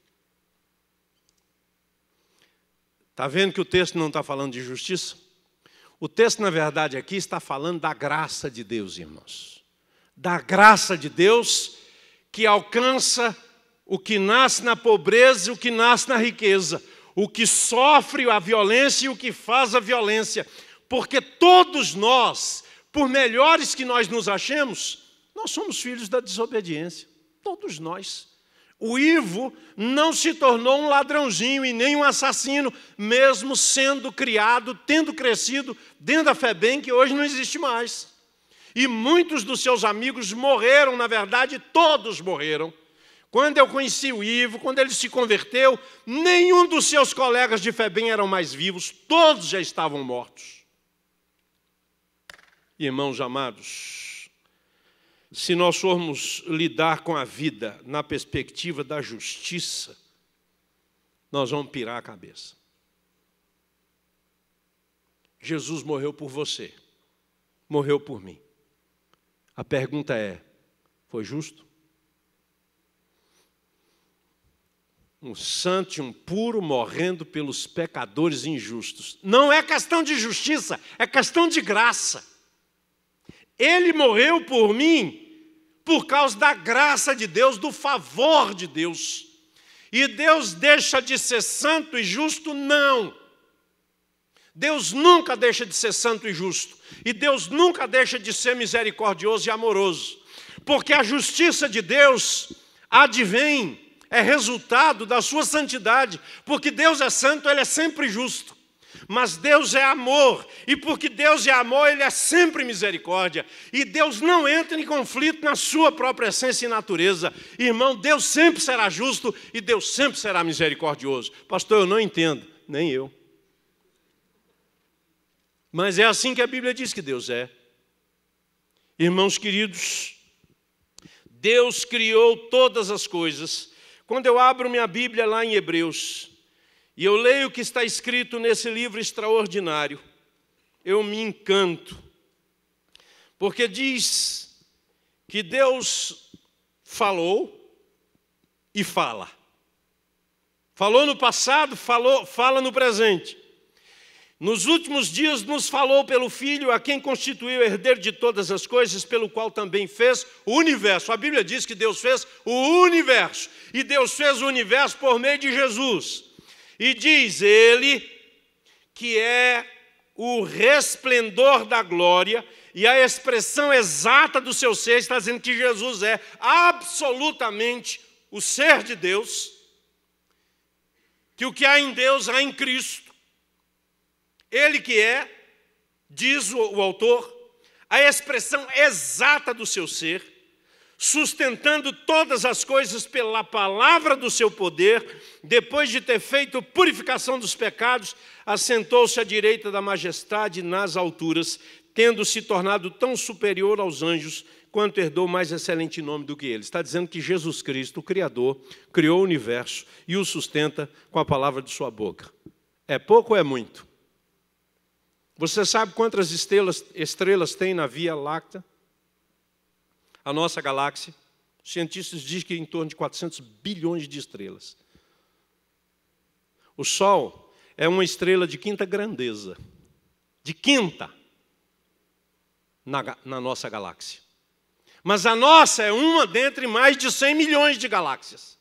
Está vendo que o texto não está falando de justiça? O texto, na verdade, aqui está falando da graça de Deus, irmãos. Da graça de Deus que alcança o que nasce na pobreza e o que nasce na riqueza. O que sofre a violência e o que faz a violência. Porque todos nós, por melhores que nós nos achemos, nós somos filhos da desobediência. Todos nós. O Ivo não se tornou um ladrãozinho e nem um assassino, mesmo sendo criado, tendo crescido dentro da FEBEM, que hoje não existe mais. E muitos dos seus amigos morreram, na verdade, todos morreram. Quando eu conheci o Ivo, quando ele se converteu, nenhum dos seus colegas de FEBEM eram mais vivos, todos já estavam mortos. Irmãos amados, se nós formos lidar com a vida na perspectiva da justiça, nós vamos pirar a cabeça. Jesus morreu por você, morreu por mim. A pergunta é, foi justo? Um santo e um puro morrendo pelos pecadores injustos. Não é questão de justiça, é questão de graça. Ele morreu por mim por causa da graça de Deus, do favor de Deus. E Deus deixa de ser santo e justo? Não. Deus nunca deixa de ser santo e justo. E Deus nunca deixa de ser misericordioso e amoroso. Porque a justiça de Deus advém, é resultado da sua santidade. Porque Deus é santo, Ele é sempre justo. Mas Deus é amor, e porque Deus é amor, Ele é sempre misericórdia. E Deus não entra em conflito na sua própria essência e natureza. Irmão, Deus sempre será justo e Deus sempre será misericordioso. Pastor, eu não entendo, nem eu. Mas é assim que a Bíblia diz que Deus é. Irmãos queridos, Deus criou todas as coisas. Quando eu abro minha Bíblia lá em Hebreus, e eu leio o que está escrito nesse livro extraordinário, eu me encanto. Porque diz que Deus falou e fala. Falou no passado, fala no presente. Nos últimos dias nos falou pelo Filho, a quem constituiu herdeiro de todas as coisas, pelo qual também fez o universo. A Bíblia diz que Deus fez o universo. E Deus fez o universo por meio de Jesus. E diz ele que é o resplendor da glória, e a expressão exata do seu ser está dizendo que Jesus é absolutamente o ser de Deus, que o que há em Deus há em Cristo. Ele que é, diz o autor, a expressão exata do seu ser, sustentando todas as coisas pela palavra do seu poder, depois de ter feito purificação dos pecados, assentou-se à direita da majestade nas alturas, tendo se tornado tão superior aos anjos, quanto herdou mais excelente nome do que eles. Está dizendo que Jesus Cristo, o Criador, criou o universo e o sustenta com a palavra de sua boca. É pouco ou é muito? Você sabe quantas estrelas tem na Via Láctea? A nossa galáxia. Os cientistas dizem que em torno de 400 bilhões de estrelas. O Sol é uma estrela de quinta grandeza. De quinta na nossa galáxia. Mas a nossa é uma dentre mais de 100 milhões de galáxias.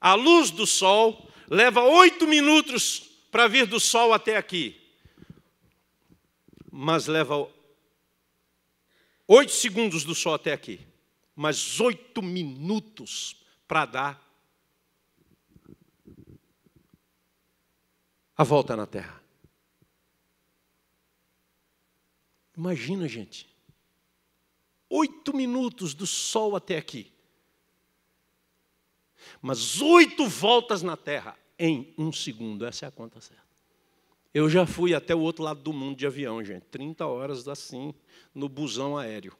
A luz do Sol leva 8 minutos para vir do Sol até aqui. Mas leva 8 segundos do Sol até aqui. Mas 8 minutos para dar a volta na Terra. Imagina, gente. 8 minutos do Sol até aqui. Mas 8 voltas na Terra em 1 segundo. Essa é a conta certa. Eu já fui até o outro lado do mundo de avião, gente. 30 horas assim, no busão aéreo.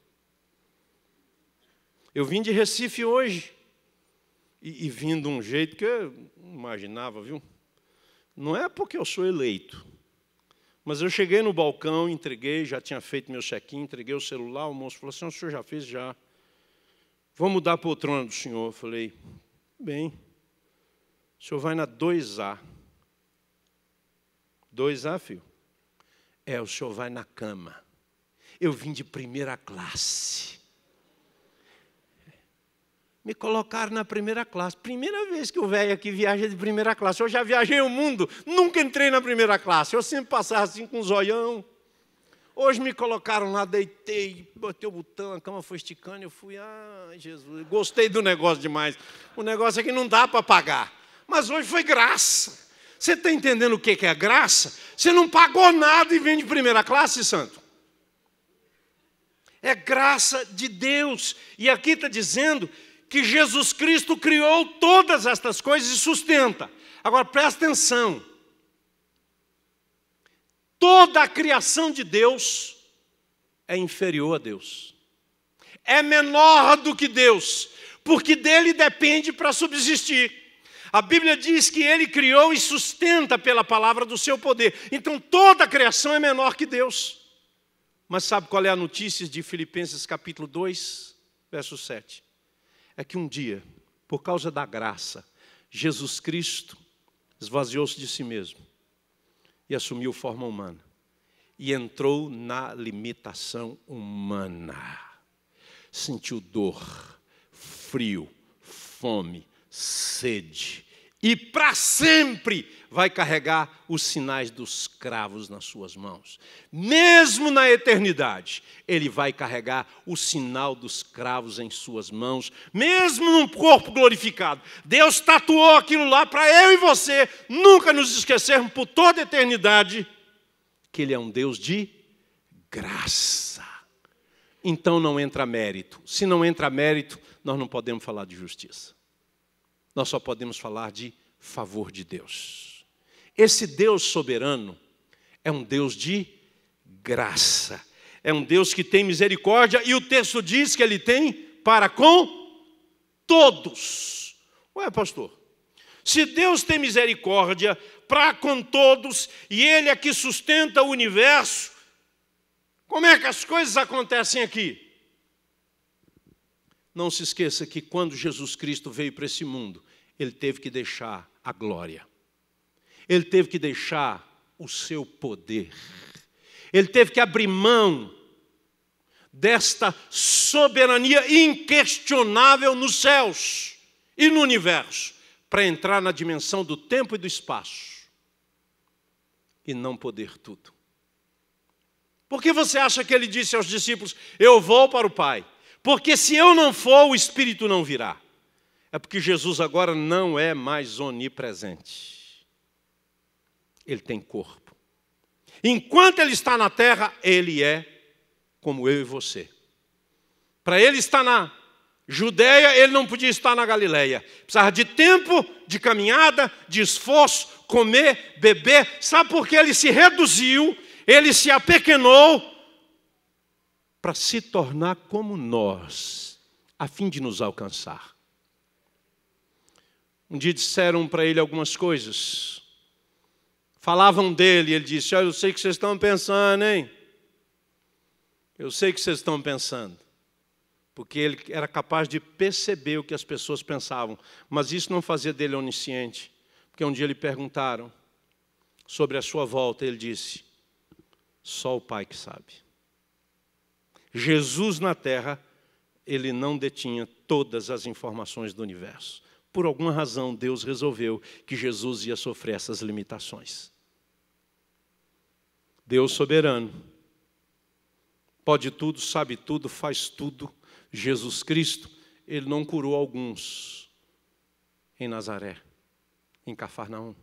Eu vim de Recife hoje. E vim de um jeito que eu não imaginava, viu? Não é porque eu sou eleito. Mas eu cheguei no balcão, entreguei, já tinha feito meu check-in, entreguei o celular, o moço falou assim, o senhor já fez? Já. Vamos mudar a poltrona do senhor. Eu falei, bem, o senhor vai na 2A. 2A, filho? É, o senhor vai na cama. Eu vim de primeira classe. Me colocaram na primeira classe. Primeira vez que o velho aqui viaja de primeira classe. Eu já viajei o mundo, nunca entrei na primeira classe. Eu sempre passava assim com um zoião. Hoje me colocaram lá, deitei, botei o botão, a cama foi esticando, eu fui, Jesus, gostei do negócio demais. O negócio é que não dá para pagar. Mas hoje foi graça. Você está entendendo o que é graça? Você não pagou nada e vem de primeira classe, santo. É graça de Deus. E aqui está dizendo que Jesus Cristo criou todas estas coisas e sustenta. Agora, presta atenção. Toda a criação de Deus é inferior a Deus. É menor do que Deus, porque dele depende para subsistir. A Bíblia diz que ele criou e sustenta pela palavra do seu poder. Então, toda a criação é menor que Deus. Mas sabe qual é a notícia de Filipenses capítulo 2, verso 7? É que um dia, por causa da graça, Jesus Cristo esvaziou-se de si mesmo e assumiu forma humana. E entrou na limitação humana. Sentiu dor, frio, fome, sede. E para sempre vai carregar os sinais dos cravos nas suas mãos. Mesmo na eternidade, ele vai carregar o sinal dos cravos em suas mãos, mesmo num corpo glorificado. Deus tatuou aquilo lá para eu e você nunca nos esquecermos por toda a eternidade que ele é um Deus de graça. Então não entra mérito. Se não entra mérito, nós não podemos falar de justiça. Nós só podemos falar de favor de Deus. Esse Deus soberano é um Deus de graça. É um Deus que tem misericórdia e o texto diz que ele tem para com todos. Ué, pastor, se Deus tem misericórdia para com todos e ele é que sustenta o universo, como é que as coisas acontecem aqui? Não se esqueça que quando Jesus Cristo veio para esse mundo, ele teve que deixar a glória. Ele teve que deixar o seu poder. Ele teve que abrir mão desta soberania inquestionável nos céus e no universo, para entrar na dimensão do tempo e do espaço e não poder tudo. Por que você acha que ele disse aos discípulos, eu vou para o Pai? Porque se eu não for, o Espírito não virá. É porque Jesus agora não é mais onipresente. Ele tem corpo. Enquanto ele está na terra, ele é como eu e você. Para ele estar na Judeia, ele não podia estar na Galileia. Precisava de tempo, de caminhada, de esforço, comer, beber. Sabe por que ele se reduziu? Ele se apequenou para se tornar como nós, a fim de nos alcançar. Um dia disseram para ele algumas coisas. Falavam dele, ele disse: olha, eu sei o que vocês estão pensando, hein? Eu sei o que vocês estão pensando. Porque ele era capaz de perceber o que as pessoas pensavam. Mas isso não fazia dele onisciente. Porque um dia lhe perguntaram sobre a sua volta. Ele disse: só o Pai que sabe. Jesus na terra, ele não detinha todas as informações do universo. Por alguma razão, Deus resolveu que Jesus ia sofrer essas limitações. Deus soberano, pode tudo, sabe tudo, faz tudo. Jesus Cristo, ele não curou alguns em Nazaré, em Cafarnaum.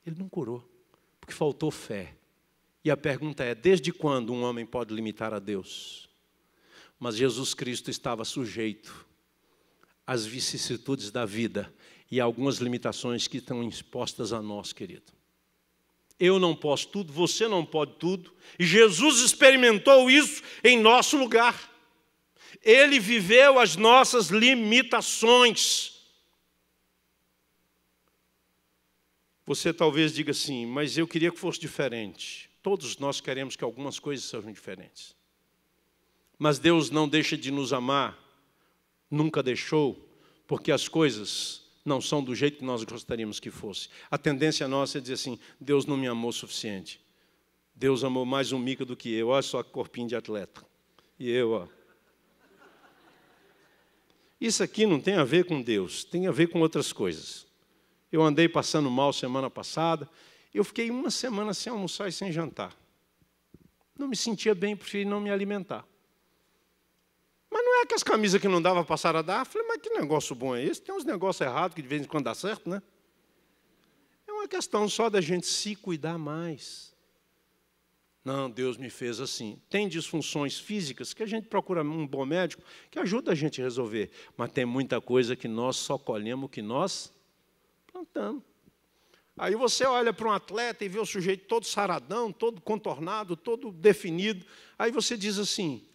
Ele não curou, porque faltou fé. E a pergunta é: desde quando um homem pode limitar a Deus? Mas Jesus Cristo estava sujeito às vicissitudes da vida e a algumas limitações que estão impostas a nós, querido. Eu não posso tudo, você não pode tudo. E Jesus experimentou isso em nosso lugar. Ele viveu as nossas limitações. Você talvez diga assim: mas eu queria que fosse diferente. Todos nós queremos que algumas coisas sejam diferentes. Mas Deus não deixa de nos amar, nunca deixou, porque as coisas não são do jeito que nós gostaríamos que fosse. A tendência nossa é dizer assim: Deus não me amou o suficiente. Deus amou mais um Mica do que eu. Olha só que corpinho de atleta. E eu, ó. Isso aqui não tem a ver com Deus, tem a ver com outras coisas. Eu andei passando mal semana passada, eu fiquei uma semana sem almoçar e sem jantar. Não me sentia bem, preferi não me alimentar. Mas não é que as camisas que não dava para passar a dar. Eu falei: mas que negócio bom é esse? Tem uns negócios errados que de vez em quando dá certo, né? É uma questão só da gente se cuidar mais. Não, Deus me fez assim. Tem disfunções físicas que a gente procura um bom médico que ajuda a gente a resolver. Mas tem muita coisa que nós só colhemos o que nós plantamos. Aí você olha para um atleta e vê o sujeito todo saradão, todo contornado, todo definido. Aí você diz assim: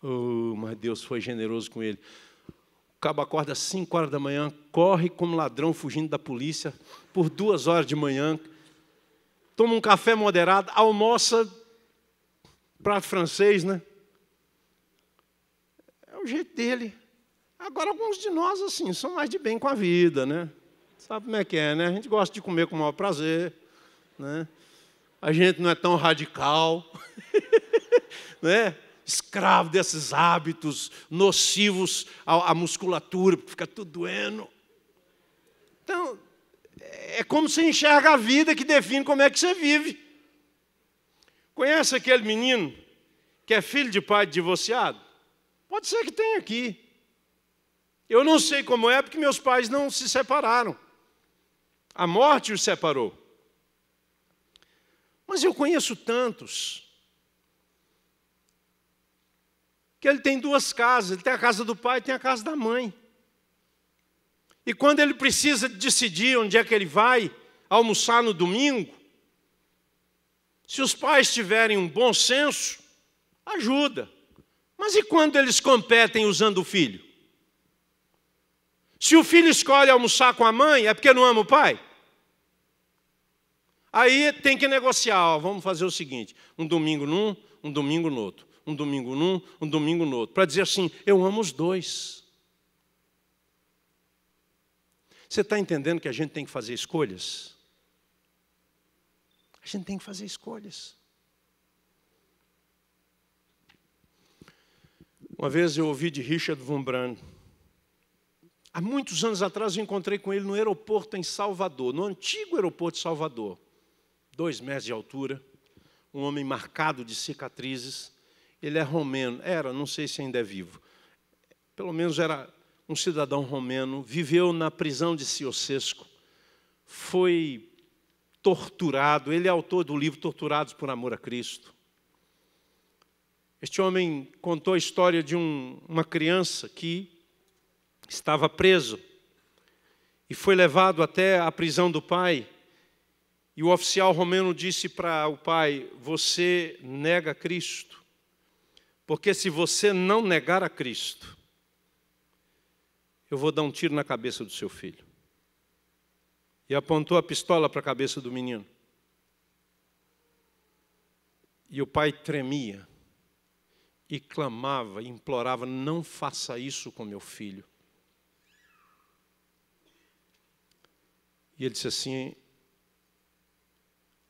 oh, mas Deus foi generoso com ele. O cabo acorda às 5 horas da manhã, corre como ladrão fugindo da polícia, por 2 horas de manhã, toma um café moderado, almoça prato francês, né? É o jeito dele. Agora, alguns de nós, assim, são mais de bem com a vida, né? Sabe como é que é, né? A gente gosta de comer com o maior prazer, né? A gente não é tão radical, né? Escravo desses hábitos nocivos à musculatura, porque fica tudo doendo. Então, é como você enxerga a vida que define como é que você vive. Conhece aquele menino que é filho de pai divorciado? Pode ser que tenha aqui. Eu não sei como é, porque meus pais não se separaram. A morte os separou. Mas eu conheço tantos que ele tem 2 casas. Ele tem a casa do pai e tem a casa da mãe. E quando ele precisa decidir onde é que ele vai almoçar no domingo, se os pais tiverem um bom senso, ajuda. Mas e quando eles competem usando o filho? Se o filho escolhe almoçar com a mãe, é porque não ama o pai? Aí tem que negociar. Ó, vamos fazer o seguinte: um domingo num, um domingo no outro. Um domingo num, um domingo no outro. Para dizer assim: eu amo os dois. Você está entendendo que a gente tem que fazer escolhas? A gente tem que fazer escolhas. Uma vez eu ouvi de Richard Wurmbrand. Há muitos anos atrás eu encontrei com ele no aeroporto em Salvador, no antigo aeroporto de Salvador. 2 metros de altura, um homem marcado de cicatrizes. Ele é romeno, não sei se ainda é vivo. Pelo menos era um cidadão romeno, viveu na prisão de Ceausescu, foi torturado. Ele é autor do livro Torturados por Amor a Cristo. Este homem contou a história de uma criança que estava preso e foi levado até a prisão do pai. E o oficial romano disse para o pai: você nega Cristo, porque se você não negar a Cristo, eu vou dar um tiro na cabeça do seu filho. E apontou a pistola para a cabeça do menino. E o pai tremia e clamava, e implorava: não faça isso com meu filho. E ele disse assim: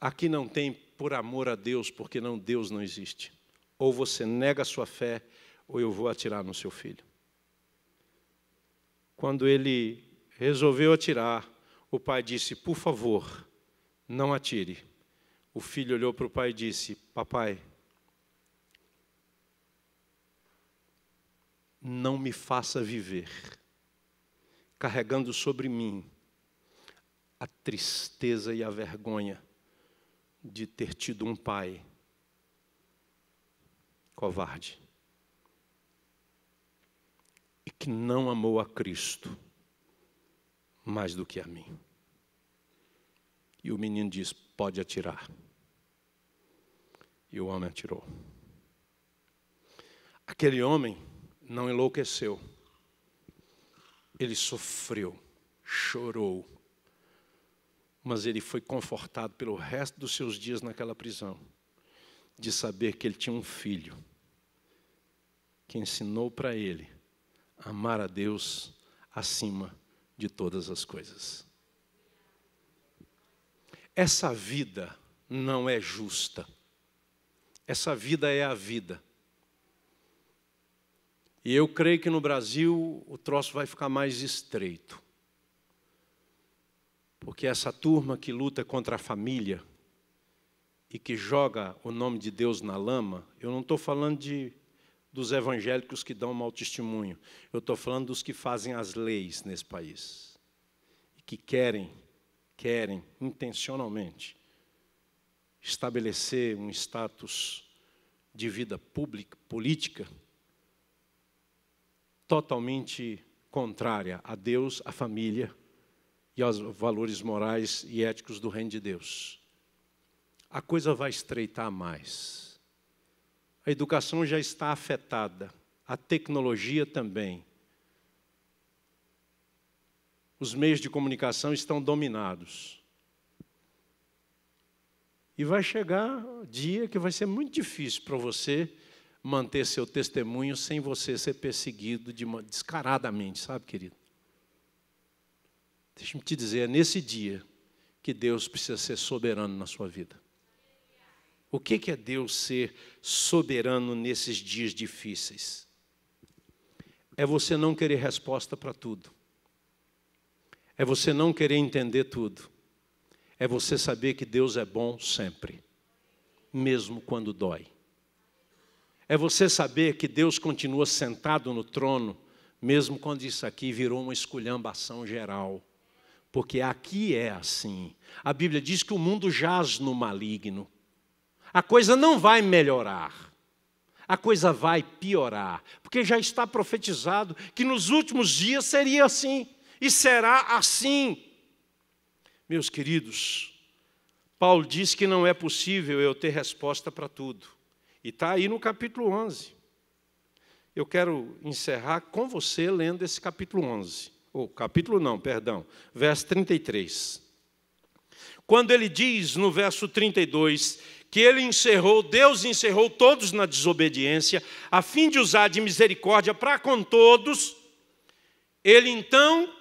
aqui não tem por amor a Deus, porque Deus não existe. Ou você nega a sua fé, ou eu vou atirar no seu filho. Quando ele resolveu atirar, o pai disse: por favor, não atire. O filho olhou para o pai e disse: papai, não me faça viver carregando sobre mim a tristeza e a vergonha de ter tido um pai covarde e que não amou a Cristo mais do que a mim. E o menino diz: pode atirar. E o homem atirou. Aquele homem não enlouqueceu. Ele sofreu, chorou, mas ele foi confortado pelo resto dos seus dias naquela prisão, de saber que ele tinha um filho que ensinou para ele a amar a Deus acima de todas as coisas. Essa vida não é justa. Essa vida é a vida. E eu creio que no Brasil o troço vai ficar mais estreito. Porque essa turma que luta contra a família e que joga o nome de Deus na lama, eu não estou falando dos evangélicos que dão mau testemunho. Eu estou falando dos que fazem as leis nesse país. E que querem intencionalmente estabelecer um status de vida pública, política, totalmente contrária a Deus, à família e aos valores morais e éticos do reino de Deus. A coisa vai estreitar mais. A educação já está afetada, a tecnologia também. Os meios de comunicação estão dominados. E vai chegar dia que vai ser muito difícil para você manter seu testemunho sem você ser perseguido descaradamente, sabe, querido? Deixa-me te dizer, é nesse dia que Deus precisa ser soberano na sua vida. O que é Deus ser soberano nesses dias difíceis? É você não querer resposta para tudo. É você não querer entender tudo. É você saber que Deus é bom sempre, mesmo quando dói. É você saber que Deus continua sentado no trono, mesmo quando isso aqui virou uma esculhambação geral. Porque aqui é assim. A Bíblia diz que o mundo jaz no maligno. A coisa não vai melhorar. A coisa vai piorar. Porque já está profetizado que nos últimos dias seria assim. E será assim. Meus queridos, Paulo diz que não é possível eu ter resposta para tudo. E está aí no capítulo 11. Eu quero encerrar com você lendo esse capítulo 11. Verso 33. Quando ele diz no verso 32 que Deus encerrou todos na desobediência, a fim de usar de misericórdia para com todos, ele então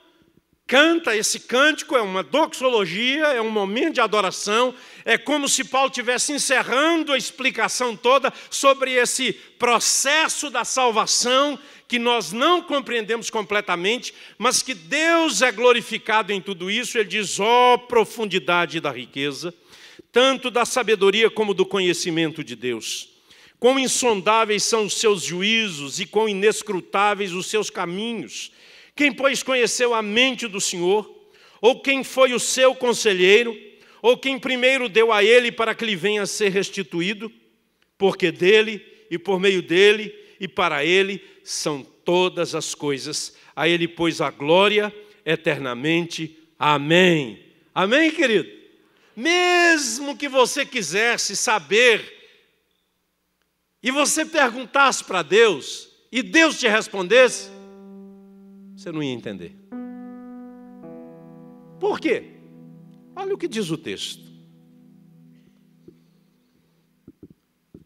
canta esse cântico, é uma doxologia, é um momento de adoração, é como se Paulo estivesse encerrando a explicação toda sobre esse processo da salvação que nós não compreendemos completamente, mas que Deus é glorificado em tudo isso. Ele diz: ó profundidade da riqueza, tanto da sabedoria como do conhecimento de Deus. Quão insondáveis são os seus juízos e quão inescrutáveis os seus caminhos. Quem, pois, conheceu a mente do Senhor? Ou quem foi o seu conselheiro? Ou quem primeiro deu a ele para que lhe venha a ser restituído? Porque dele, e por meio dele, e para ele são todas as coisas. A ele, pois, a glória eternamente. Amém. Amém, querido? mesmo que você quisesse saber, e você perguntasse para Deus, e Deus te respondesse, você não ia entender. Por quê? Olha o que diz o texto.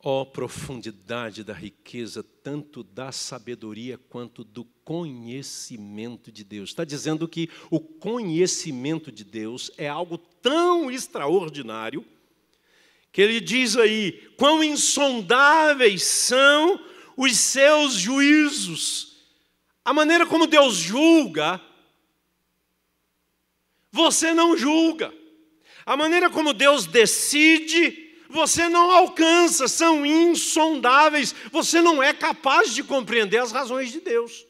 Ó profundidade da riqueza, tanto da sabedoria quanto do conhecimento de Deus. Está dizendo que o conhecimento de Deus é algo tão extraordinário, que ele diz aí, quão insondáveis são os seus juízos. A maneira como Deus julga, você não julga. A maneira como Deus decide, você não alcança, são insondáveis. Você não é capaz de compreender as razões de Deus.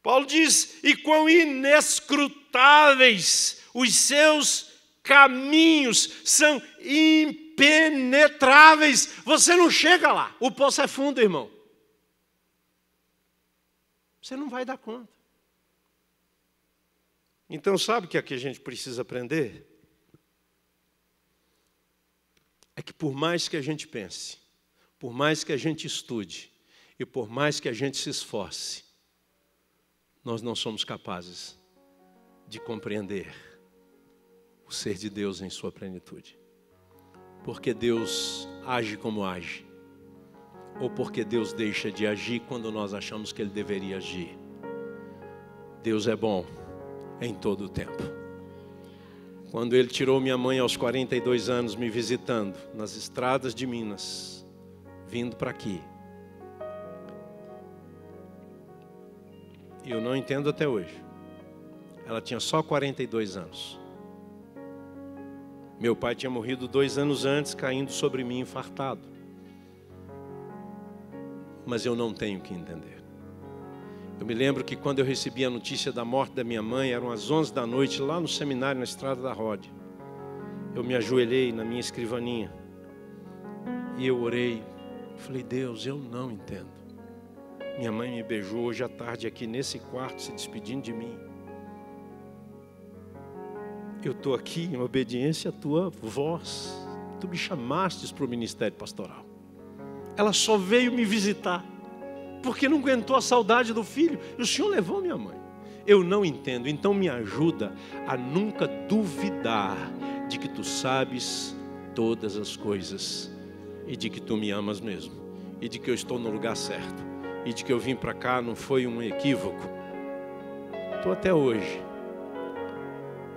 Paulo diz, e quão inescrutáveis os seus caminhos, são impenetráveis. Você não chega lá, o poço é fundo, irmão. Você não vai dar conta. Então sabe o que aqui a gente precisa aprender? É que por mais que a gente pense, por mais que a gente estude, e por mais que a gente se esforce, nós não somos capazes de compreender o ser de Deus em sua plenitude. Porque Deus age como age, ou porque Deus deixa de agir quando nós achamos que Ele deveria agir. Deus é bom em todo o tempo. Quando Ele tirou minha mãe aos 42 anos, me visitando nas estradas de Minas, vindo para aqui, eu não entendo até hoje. Ela tinha só 42 anos. Meu pai tinha morrido 2 anos antes, caindo sobre mim infartado. Mas eu não tenho que entender. Eu me lembro que quando eu recebi a notícia da morte da minha mãe, eram as 11 da noite, lá no seminário, na Estrada da Rode. Eu me ajoelhei na minha escrivaninha e eu orei. Falei, Deus, eu não entendo. Minha mãe me beijou hoje à tarde aqui nesse quarto, se despedindo de mim. Eu estou aqui em obediência à tua voz. Tu me chamastes para o ministério pastoral. Ela só veio me visitar porque não aguentou a saudade do filho. E o Senhor levou minha mãe. Eu não entendo, então me ajuda a nunca duvidar de que tu sabes todas as coisas e de que tu me amas mesmo e de que eu estou no lugar certo e de que eu vim para cá não foi um equívoco. Estou até hoje.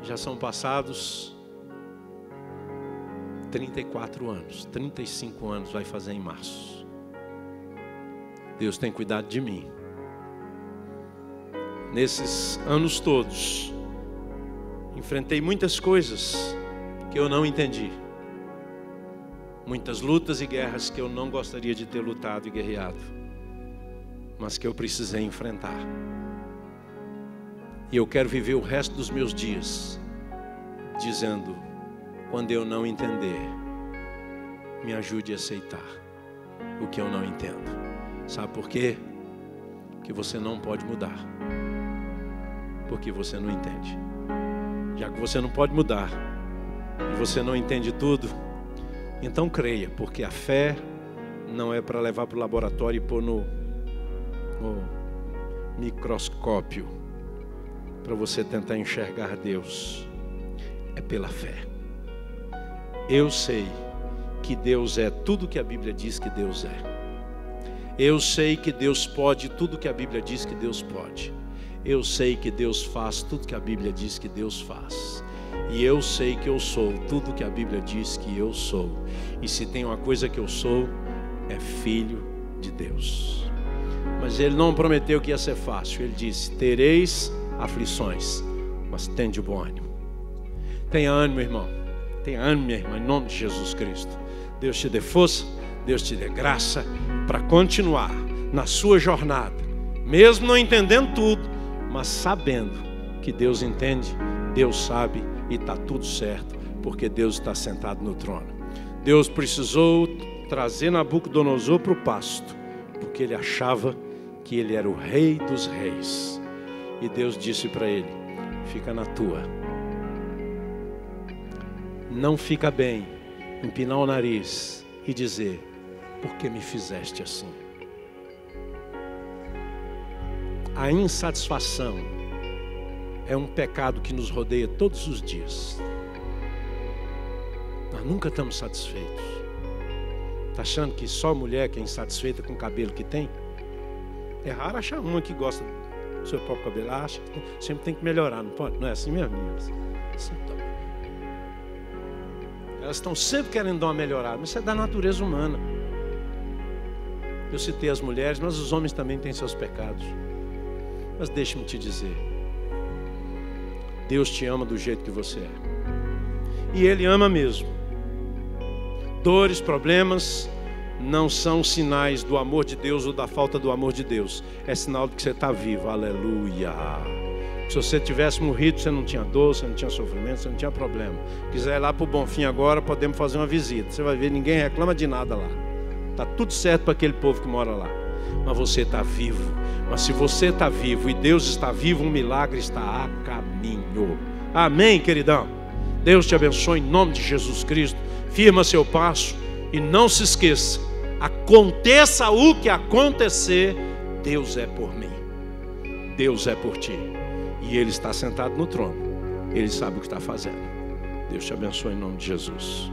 Já são passados 34 anos, 35 anos vai fazer em março. Deus tem cuidado de mim. Nesses anos todos, enfrentei muitas coisas que eu não entendi. Muitas lutas e guerras que eu não gostaria de ter lutado e guerreado, mas que eu precisei enfrentar. E eu quero viver o resto dos meus dias dizendo, quando eu não entender, me ajude a aceitar o que eu não entendo. Sabe por quê? Porque você não pode mudar. Porque você não entende. Já que você não pode mudar e você não entende tudo, então creia, porque a fé não é para levar para o laboratório e pôr no microscópio para você tentar enxergar Deus. É pela fé. Eu sei que Deus é tudo que a Bíblia diz que Deus é. Eu sei que Deus pode tudo que a Bíblia diz que Deus pode. Eu sei que Deus faz tudo que a Bíblia diz que Deus faz. E eu sei que eu sou tudo que a Bíblia diz que eu sou. E se tem uma coisa que eu sou, é filho de Deus. Mas Ele não prometeu que ia ser fácil. Ele disse, tereis aflições, mas tende bom ânimo. Tenha ânimo, irmão. Tenha ânimo, minha irmã, em nome de Jesus Cristo. Deus te dê força, Deus te dê graça para continuar na sua jornada, mesmo não entendendo tudo, mas sabendo que Deus entende, Deus sabe e está tudo certo, porque Deus está sentado no trono. Deus precisou trazer Nabucodonosor para o pasto, porque ele achava que ele era o rei dos reis. E Deus disse para ele, fica na tua. não fica bem empinar o nariz e dizer: por que me fizeste assim? A insatisfação é um pecado que nos rodeia todos os dias. Nós nunca estamos satisfeitos. Está achando que só mulher que é insatisfeita com o cabelo que tem? É raro achar uma que gosta do seu próprio cabelo. Acha que sempre tem que melhorar, não pode? Não é assim mesmo, meninas? Elas estão sempre querendo dar uma melhorada, mas isso é da natureza humana. Eu citei as mulheres, mas os homens também têm seus pecados. Mas deixe-me te dizer, Deus te ama do jeito que você é. E Ele ama mesmo. Dores, problemas não são sinais do amor de Deus ou da falta do amor de Deus. É sinal de que você está vivo. Aleluia. Se você tivesse morrido, você não tinha dor, você não tinha sofrimento, você não tinha problema. Quiser ir lá para o Bonfim agora, podemos fazer uma visita. Você vai ver, ninguém reclama de nada lá. Está tudo certo para aquele povo que mora lá. Mas você está vivo. Mas se você está vivo e Deus está vivo, um milagre está a caminho. Amém, queridão? Deus te abençoe em nome de Jesus Cristo. Firma seu passo e não se esqueça. Aconteça o que acontecer, Deus é por mim. Deus é por ti. E Ele está sentado no trono. Ele sabe o que está fazendo. Deus te abençoe em nome de Jesus.